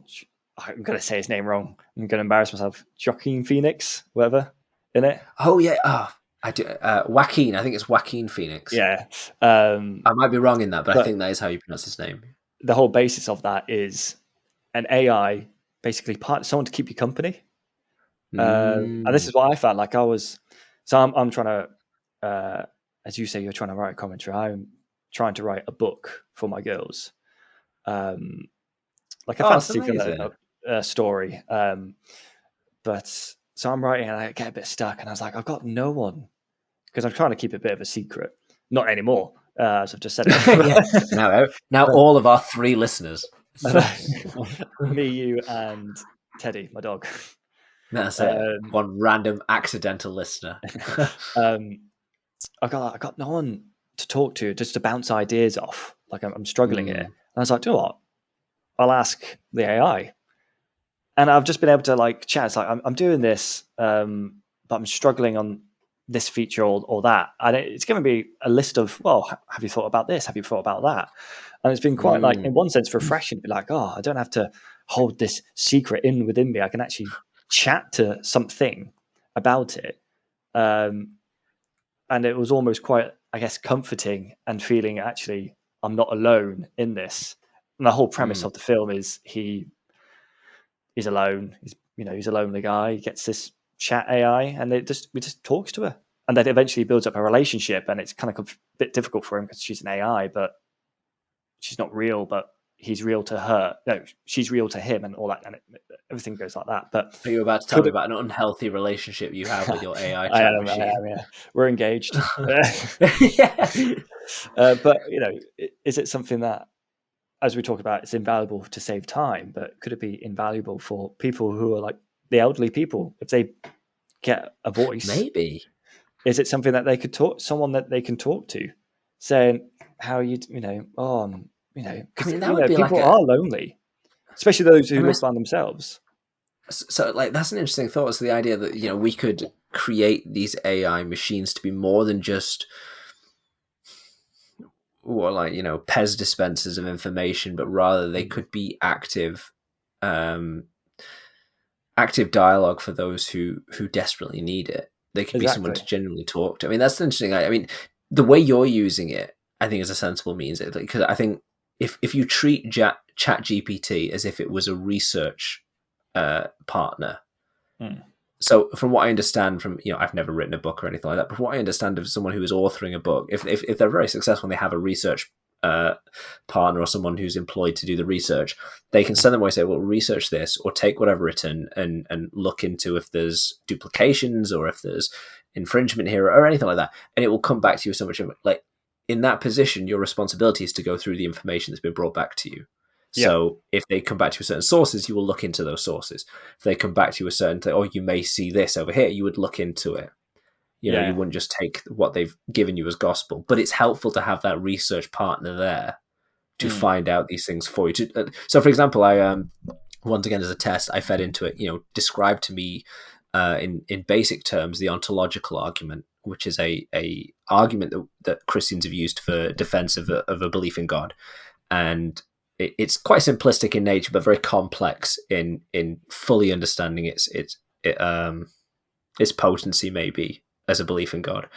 Speaker 2: I'm going to say his name wrong. I'm going to embarrass myself. Joaquin Phoenix, whatever, in it.
Speaker 1: Oh yeah, I do. Joaquin. I think it's Joaquin Phoenix.
Speaker 2: Yeah,
Speaker 1: I might be wrong in that, but I think that is how you pronounce his name.
Speaker 2: The whole basis of that is an AI, basically someone to keep you company. And this is what I felt like. I'm trying to, as you say, you're trying to write a commentary. I'm trying to write a book for my girls, like a fantasy kind of story. But so I'm writing and I get a bit stuck, and I was like, I've got no one, because I'm trying to keep a bit of a secret. Not anymore, as I've just said it.
Speaker 1: Now all of our 3 listeners,
Speaker 2: me, you, and Teddy, my dog.
Speaker 1: That's it. One random accidental listener.
Speaker 2: I got no one to talk to, just to bounce ideas off. Like I'm struggling here. And I was like, do you know what? I'll ask the AI. And I've just been able to like chat. It's like, I'm doing this, but I'm struggling on this feature or that. And it's going to be a list of, well, have you thought about this? Have you thought about that? And it's been quite like, in one sense, refreshing to be like, I don't have to hold this secret within me. I can actually chat to something about it. And it was almost quite, I guess, comforting and feeling actually I'm not alone in this. And the whole premise of the film is he's alone. He's a lonely guy. He gets this chat AI, and we just talks to her, and then eventually builds up a relationship. And it's kind of a bit difficult for him because she's an AI, but she's not real. But he's real to her. No, she's real to him, and all that, and everything goes like that. But
Speaker 1: are you about to tell me about an unhealthy relationship you have with your AI chat machine?
Speaker 2: I am, yeah. We're engaged.
Speaker 1: Yeah.
Speaker 2: But is it something that, as we talk about, it's invaluable to save time, but could it be invaluable for people who are like the elderly people, if they get a voice?
Speaker 1: Maybe.
Speaker 2: Is it something that they could talk, someone that they can talk to, saying how because
Speaker 1: that would be
Speaker 2: people
Speaker 1: like
Speaker 2: are lonely, especially those who
Speaker 1: I mean,
Speaker 2: live by themselves.
Speaker 1: so like that's an interesting thought. So the idea that we could create these AI machines to be more than just Pez dispensers of information, but rather they could be active dialogue for those who desperately need it. They could be someone
Speaker 2: Exactly.
Speaker 1: to genuinely talk to. I mean, that's interesting. I mean, the way you're using it, I think, is a sensible means. Because I think if you treat Chat GPT as if it was a research partner. So from what I understand from, I've never written a book or anything like that, but from what I understand of someone who is authoring a book, if they're very successful and they have a research partner or someone who's employed to do the research, they can send them away and say, well, research this, or take what I've written and look into if there's duplications or if there's infringement here or anything like that. And it will come back to you so much. Like, in that position, your responsibility is to go through the information that's been brought back to you. So if they come back to you with certain sources, you will look into those sources. If they come back to you with certain thing, you may see this over here, you would look into it. You wouldn't just take what they've given you as gospel. But it's helpful to have that research partner there to find out these things for you. So, for example, I once again as a test, I fed into it. Describe to me in basic terms the ontological argument, which is a argument that Christians have used for defense of a belief in God, and it's quite simplistic in nature, but very complex in fully understanding its potency, maybe, as a belief in God.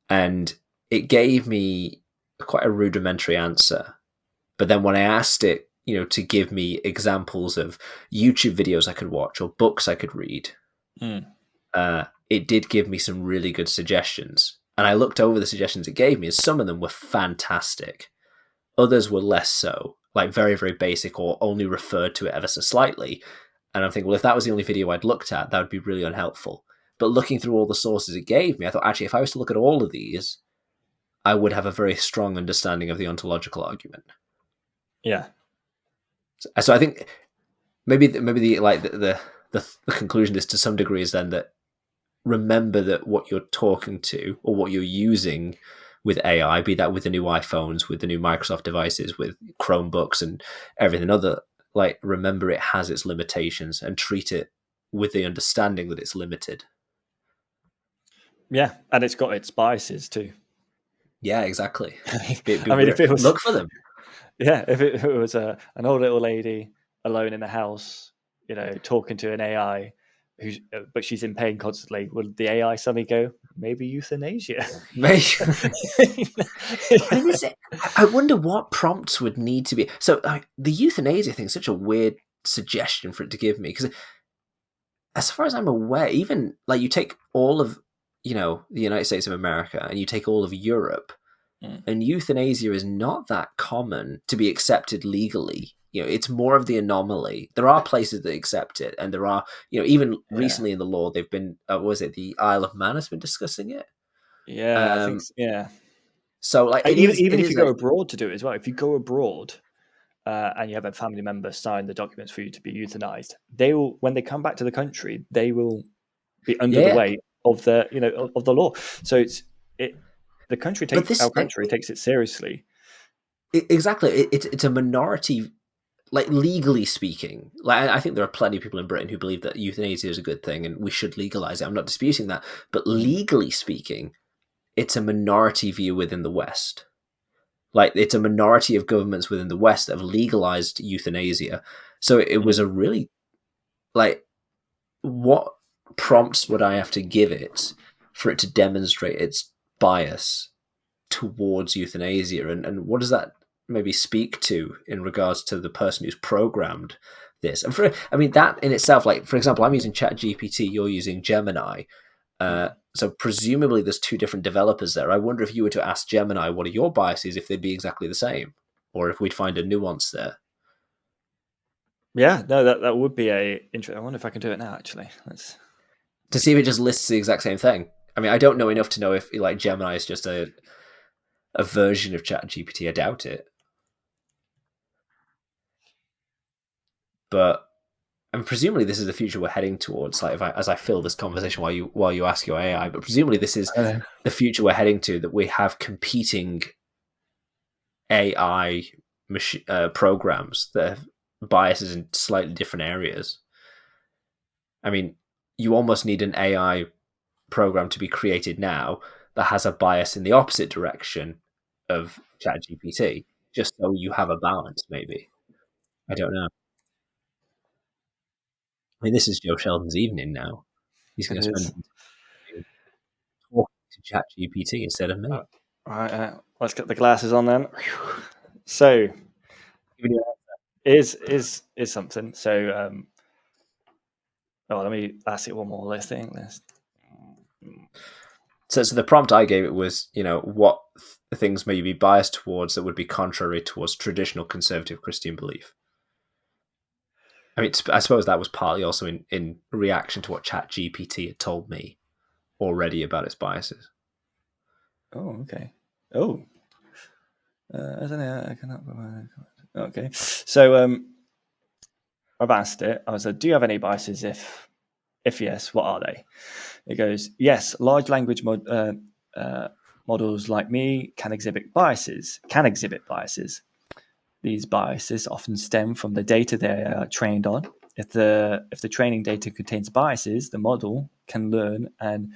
Speaker 1: And it gave me quite a rudimentary answer. But then when I asked it, to give me examples of YouTube videos I could watch or books I could read, it did give me some really good suggestions. And I looked over the suggestions it gave me, and some of them were fantastic. Others were less so, like very, very basic, or only referred to it ever so slightly. And I'm thinking, well, if that was the only video I'd looked at, that would be really unhelpful. But looking through all the sources it gave me, I thought, actually, if I was to look at all of these, I would have a very strong understanding of the ontological argument.
Speaker 2: Yeah.
Speaker 1: So I think maybe the conclusion is, to some degree, is then that remember that what you're talking to or what you're using with AI, be that with the new iPhones, with the new Microsoft devices, with Chromebooks and everything other, remember it has its limitations and treat it with the understanding that it's limited.
Speaker 2: Yeah, and it's got its biases too.
Speaker 1: Yeah, exactly.
Speaker 2: If it was,
Speaker 1: look for them.
Speaker 2: Yeah, if it was an old little lady alone in the house, talking to an AI, but she's in pain constantly, would the AI suddenly go, maybe euthanasia?
Speaker 1: Maybe. I wonder what prompts would need to be. So the euthanasia thing is such a weird suggestion for it to give me, because as far as I'm aware, even you take all of the United States of America and you take all of Europe, and euthanasia is not that common to be accepted legally. It's more of the anomaly. There are places that accept it, and there are, even recently in the law, they've been, was it the Isle of Man has been discussing it?
Speaker 2: Yeah, I think, yeah.
Speaker 1: So,
Speaker 2: even if you go abroad to do it as well, if you go abroad and you have a family member sign the documents for you to be euthanized, they will, when they come back to the country, they will be under the weight of the, of the law. So the country takes it seriously.
Speaker 1: Exactly. It's a minority, legally speaking. I think there are plenty of people in Britain who believe that euthanasia is a good thing and we should legalize it. I'm not disputing that. But legally speaking, it's a minority view within the West. It's a minority of governments within the West that have legalized euthanasia. So it was a really, what prompts would I have to give it for it to demonstrate its bias towards euthanasia? And what does that maybe speak to in regards to the person who's programmed this? And that in itself, for example, I'm using Chat GPT, you're using Gemini. So presumably there's two different developers there. I wonder if you were to ask Gemini, what are your biases, if they'd be exactly the same, or if we'd find a nuance there.
Speaker 2: Yeah, no, that would be interesting. I wonder if I can do it now, actually.
Speaker 1: To see if it just lists the exact same thing. I don't know enough to know if Gemini is just a version of Chat GPT. I doubt it. But and presumably this is the future we're heading towards. Like, as I fill this conversation while you ask your AI, but presumably this is the future we're heading to, that we have competing AI programs that have biases in slightly different areas. I mean, you almost need an AI program to be created now that has a bias in the opposite direction of ChatGPT, just so you have a balance. Maybe, I don't know. I mean, this is Joe Sheldon's evening now. He's going
Speaker 2: It
Speaker 1: to spend
Speaker 2: is.
Speaker 1: talking to ChatGPT instead of me.
Speaker 2: All right, let's get the glasses on then. So, is something. So, let me ask it one more list.
Speaker 1: So the prompt I gave it was, what things may you be biased towards that would be contrary towards traditional conservative Christian belief? I mean, I suppose that was partly also in reaction to what ChatGPT had told me already about its biases.
Speaker 2: Oh, okay. Oh, I cannot. Okay, so I've asked it. I said, "Do you have any biases? If yes, what are they?" It goes, "Yes, large language models like me can exhibit biases. These biases often stem from the data they are trained on. If the training data contains biases, the model can learn and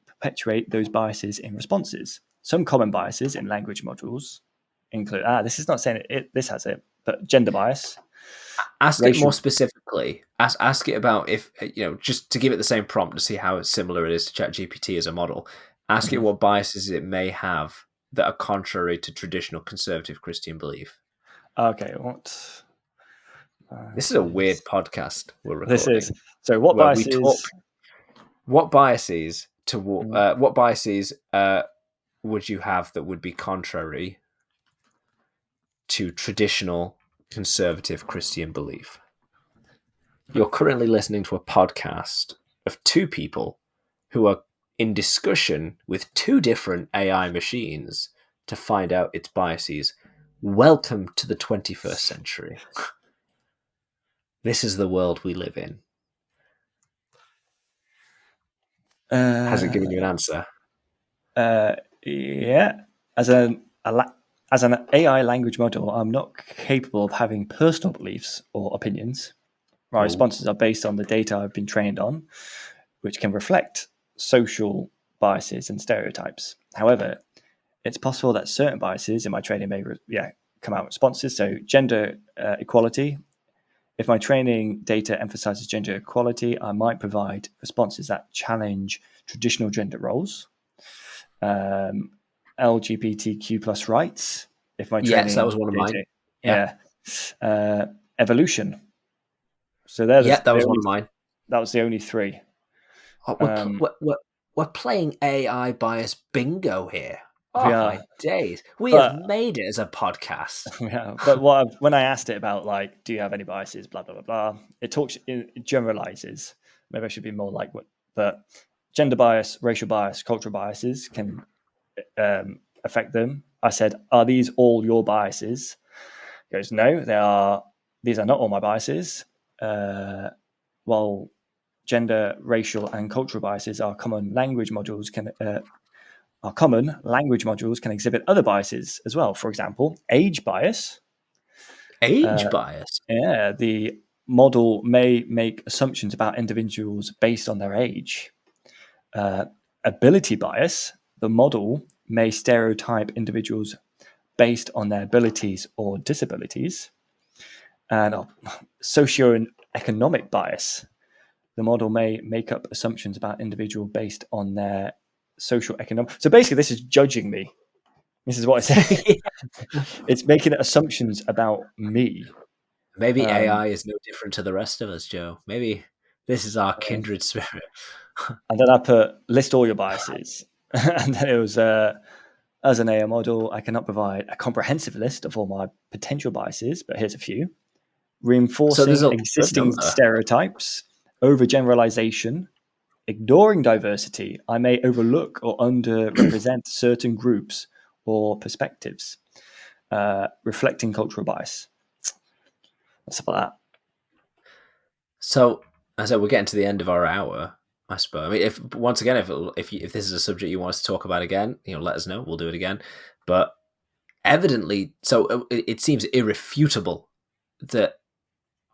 Speaker 2: perpetuate those biases in responses. Some common biases in language models include this is not saying this has it, but gender bias."
Speaker 1: Ask it
Speaker 2: Racial.
Speaker 1: more specifically. Ask it about if, just to give it the same prompt to see how similar it is to ChatGPT as a model. Ask it what biases it may have that are contrary to traditional conservative Christian belief.
Speaker 2: Okay, what?
Speaker 1: This is a weird podcast we're recording.
Speaker 2: This is. So what biases?
Speaker 1: What biases would you have that would be contrary to traditional conservative Christian belief? You're currently listening to a podcast of two people who are in discussion with two different AI machines to find out its biases. Welcome to the 21st century. This is the world we live in. Has it given you an answer?
Speaker 2: Yeah. As an AI language model, I'm not capable of having personal beliefs or opinions. My responses are based on the data I've been trained on, which can reflect social biases and stereotypes. However, it's possible that certain biases in my training may come out responses. So gender equality. If my training data emphasizes gender equality, I might provide responses that challenge traditional gender roles. LGBTQ plus rights. If my training,
Speaker 1: that was one of mine.
Speaker 2: Evolution. So that
Speaker 1: was one of mine.
Speaker 2: That was the only three.
Speaker 1: We're playing AI bias bingo here. Oh my days! We have made it as a podcast.
Speaker 2: Yeah, but when I asked it about do you have any biases, blah blah blah blah, it generalizes. Maybe I should be more like what, but gender bias, racial bias, cultural biases can affect them. I said, "Are these all your biases?" It goes, "No, these are not all my biases." While gender, racial, and cultural biases are common, language modules can exhibit other biases as well. For example, age bias.
Speaker 1: Age bias?
Speaker 2: Yeah, the model may make assumptions about individuals based on their age. Ability bias. The model may stereotype individuals based on their abilities or disabilities. And socioeconomic bias. The model may make up assumptions about individual based on their social economic. So basically, this is judging me. This is what I say. It's making assumptions about me.
Speaker 1: Maybe AI is no different to the rest of us, Joe. Maybe this is our kindred spirit.
Speaker 2: And then I put list all your biases. And then it was as an AI model, I cannot provide a comprehensive list of all my potential biases, but here's a few. Reinforcing existing stereotypes, overgeneralization, ignoring diversity. I may overlook or underrepresent certain groups or perspectives, reflecting cultural bias. Stuff like that.
Speaker 1: So, as I said, we're getting to the end of our hour, I suppose. I mean, if once again, if this is a subject you want us to talk about again, let us know. We'll do it again. But evidently, so it seems irrefutable that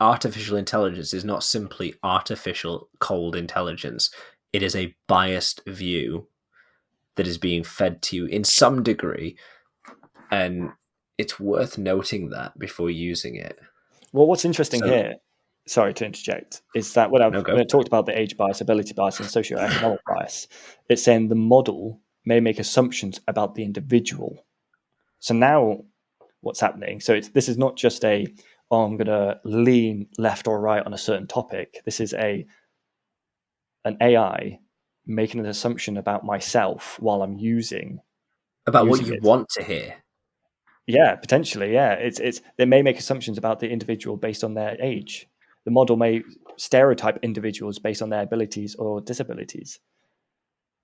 Speaker 1: artificial intelligence is not simply artificial cold intelligence. It is a biased view that is being fed to you in some degree, and it's worth noting that before using it.
Speaker 2: Well, what's interesting
Speaker 1: So,
Speaker 2: here, sorry to interject, is that when
Speaker 1: no, go
Speaker 2: I
Speaker 1: for it.
Speaker 2: talked about the age bias, ability bias, and socioeconomic bias, it's saying the model may make assumptions about the individual. So now what's happening? So this is not just I'm going to lean left or right on a certain topic. This is an AI making an assumption about myself while I'm using
Speaker 1: What you
Speaker 2: it.
Speaker 1: want to hear.
Speaker 2: Yeah, potentially. Yeah, it's they may make assumptions about the individual based on their age. The model may stereotype individuals based on their abilities or disabilities.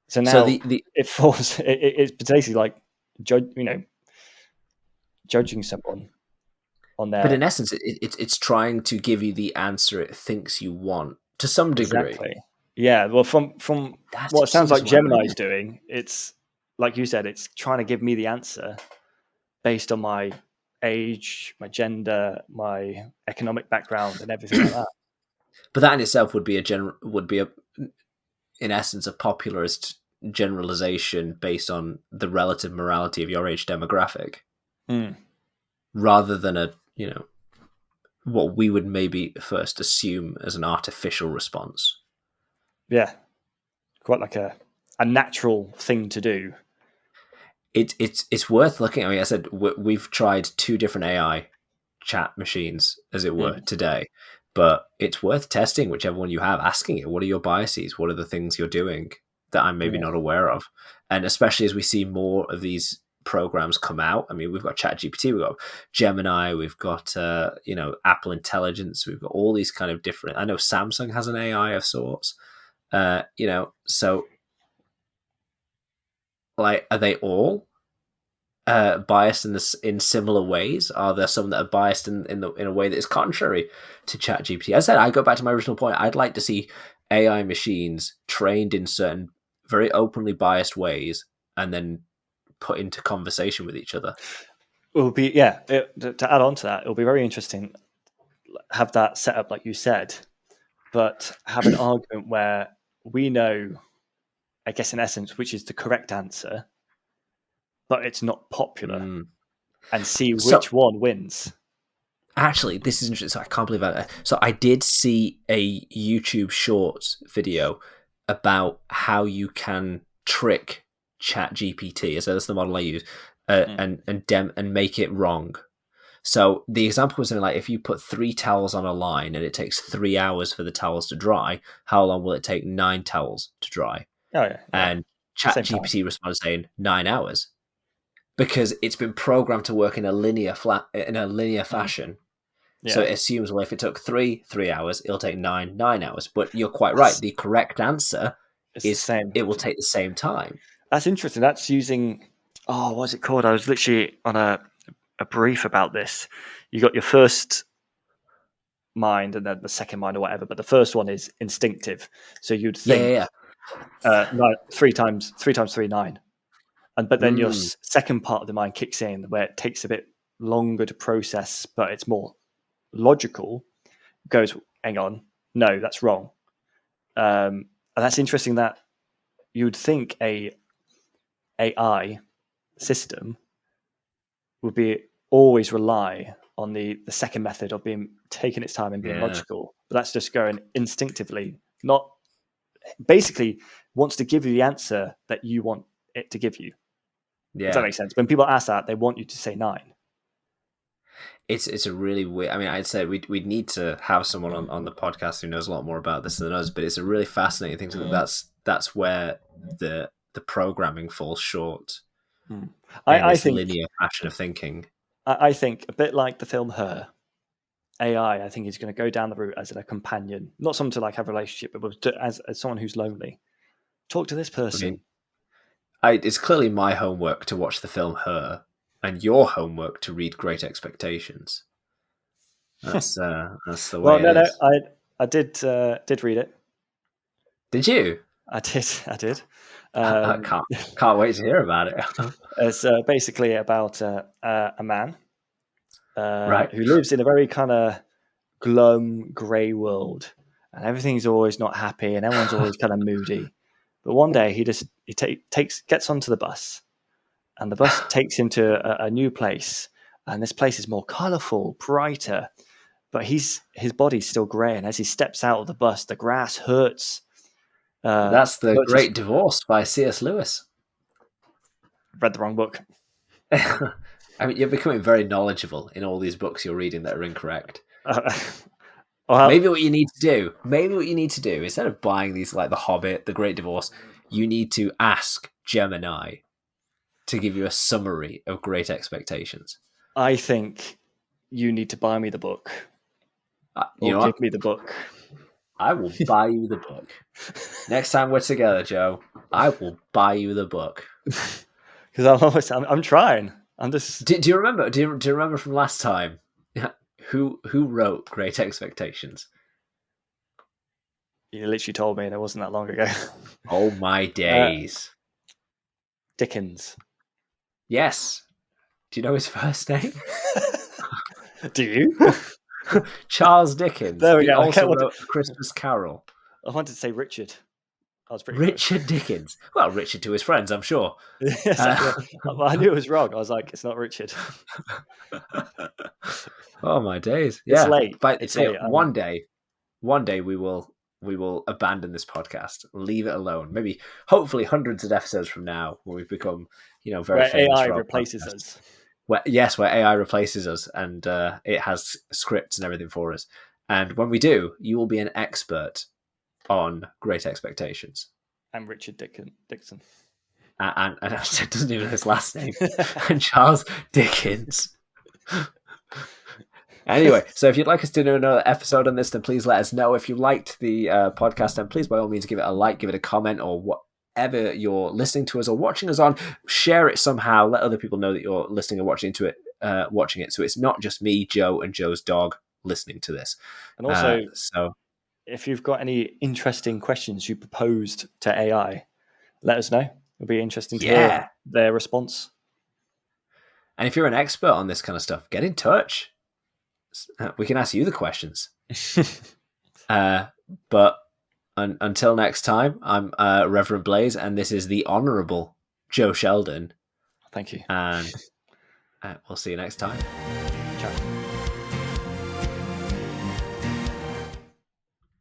Speaker 2: So now
Speaker 1: So the
Speaker 2: it falls. It's basically like judging someone on
Speaker 1: but
Speaker 2: their
Speaker 1: in essence, it's trying to give you the answer it thinks you want to some degree.
Speaker 2: exactly. Yeah. Well, from
Speaker 1: That
Speaker 2: what it sounds
Speaker 1: seems
Speaker 2: like
Speaker 1: wild,
Speaker 2: Gemini's
Speaker 1: isn't it?
Speaker 2: doing, it's like you said, it's trying to give me the answer based on my age, my gender, my economic background, and everything like that.
Speaker 1: But that in itself would be in essence, a popularist generalization based on the relative morality of your age demographic,
Speaker 2: Mm.
Speaker 1: rather than what we would maybe first assume as an artificial response.
Speaker 2: Yeah, quite like a natural thing to do.
Speaker 1: It's worth looking at. I mean, I said we've tried two different AI chat machines, as it were, today, but it's worth testing whichever one you have, asking it, what are your biases? What are the things you're doing that I'm maybe
Speaker 2: Yeah.
Speaker 1: not aware of? And especially as we see more of these programs come out. I mean, we've got Chat GPT, we've got Gemini, we've got Apple Intelligence, we've got all these kind of different. I know Samsung has an AI of sorts. So like, are they all biased in similar ways? Are there some that are biased in a way that is contrary to ChatGPT? As I said, I go back to my original point. I'd like to see AI machines trained in certain very openly biased ways and then put into conversation with each other.
Speaker 2: It will be to add on to that, it'll be very interesting. Have that set up like you said, but have an argument where we know, I guess in essence, which is the correct answer, but it's not popular, and see
Speaker 1: So
Speaker 2: which one wins.
Speaker 1: actually, this is interesting. So I can't believe that. So I did see a YouTube Shorts video about how you can trick Chat GPT. So that's the model I use, and make it wrong. So the example was something like, if you put 3 towels on a line and it takes 3 hours for the towels to dry, how long will it take 9 towels to dry?
Speaker 2: Oh yeah.
Speaker 1: And Chat
Speaker 2: Same time.
Speaker 1: GPT responded saying 9 hours, because it's been programmed to work in a linear fashion.
Speaker 2: Yeah.
Speaker 1: So it assumes, well, if it took 3 hours, it'll take 9 hours. But you're quite right. The correct answer
Speaker 2: It's the
Speaker 1: is
Speaker 2: same.
Speaker 1: it will take the same time.
Speaker 2: That's interesting. That's using what's it called? I was literally on a brief about this. You got your first mind and then the second mind or whatever, but the first one is instinctive. So you'd think
Speaker 1: Yeah.
Speaker 2: 3 times 3, 9. But then your
Speaker 1: Mm.
Speaker 2: second part of the mind kicks in where it takes a bit longer to process, but it's more logical. Goes, hang on, no, that's wrong. And that's interesting that you would think a AI system would be always rely on the second method of being taking its time and being
Speaker 1: Yeah.
Speaker 2: logical. But that's just going instinctively, not basically wants to give you the answer that you want it to give you.
Speaker 1: Yeah.
Speaker 2: If that makes sense. When people ask that, they want you to say 9.
Speaker 1: It's a really weird. I mean, I'd say we'd need to have someone on the podcast who knows a lot more about this than us. But it's a really fascinating thing. That's where the programming falls short in
Speaker 2: I
Speaker 1: this
Speaker 2: think
Speaker 1: linear fashion of thinking.
Speaker 2: I think a bit like the film Her, AI, I think is going to go down the route as a companion, not someone to like have a relationship, but as someone who's lonely. Talk to this person.
Speaker 1: I mean, it's clearly my homework to watch the film Her, and your homework to read Great Expectations. That's the way
Speaker 2: Well,
Speaker 1: it is.
Speaker 2: I did read it.
Speaker 1: Did you?
Speaker 2: I did.
Speaker 1: I can't wait to hear about it.
Speaker 2: It's basically about a man
Speaker 1: Right.
Speaker 2: who lives in a very kind of glum, grey world, and everything's always not happy, and everyone's always kind of moody. But one day he gets onto the bus, and the bus takes him to a new place, and this place is more colourful, brighter. But his body's still grey, and as he steps out of the bus, the grass hurts.
Speaker 1: That's The Great Divorce by C.S. Lewis.
Speaker 2: Read the wrong book.
Speaker 1: I mean, you're becoming very knowledgeable in all these books you're reading that are incorrect. Maybe what you need to do, instead of buying these like The Hobbit, The Great Divorce, you need to ask Gemini to give you a summary of Great Expectations.
Speaker 2: I think you need to buy me the book. Give me the book.
Speaker 1: I will buy you the book. Next time we're together, Joe, I will buy you the book.
Speaker 2: Because I'm trying. I'm just.
Speaker 1: Do you remember? Do you remember from last time? Who wrote Great Expectations?
Speaker 2: You literally told me, and it wasn't that long ago.
Speaker 1: Oh my days!
Speaker 2: Dickens.
Speaker 1: Yes. Do you know his first name?
Speaker 2: Do you?
Speaker 1: Charles Dickens.
Speaker 2: There we go.
Speaker 1: He also wrote A Christmas Carol.
Speaker 2: I wanted to say Richard. I was pretty
Speaker 1: Richard Dickens. Well, Richard to his friends, I'm sure.
Speaker 2: Yes, I knew it was wrong. I was like, it's not Richard.
Speaker 1: Oh my days!
Speaker 2: It's late.
Speaker 1: But one day we will abandon this podcast, leave it alone. Maybe, hopefully, hundreds of episodes from now, when we've become, very
Speaker 2: where
Speaker 1: famous.
Speaker 2: AI replaces us.
Speaker 1: Where AI replaces us, and it has scripts and everything for us. And when we do, you will be an expert on Great Expectations.
Speaker 2: And Richard Dixon.
Speaker 1: And it doesn't even know his last name. And Charles Dickens. Anyway, so if you'd like us to do another episode on this, then please let us know. If you liked the podcast, then please by all means give it a like, give it a comment, or whatever you're listening to us or watching us on. Share it somehow. Let other people know that you're listening and watching it. So it's not just me, Joe, and Joe's dog listening to this.
Speaker 2: And also, if you've got any interesting questions you proposed to AI, let us know. It'll be interesting to hear their response.
Speaker 1: And if you're an expert on this kind of stuff, get in touch. We can ask you the questions. But until next time, I'm Reverend Blayze, and this is the Honourable Joe Sheldon.
Speaker 2: Thank you.
Speaker 1: And we'll see you next time.
Speaker 2: Ciao.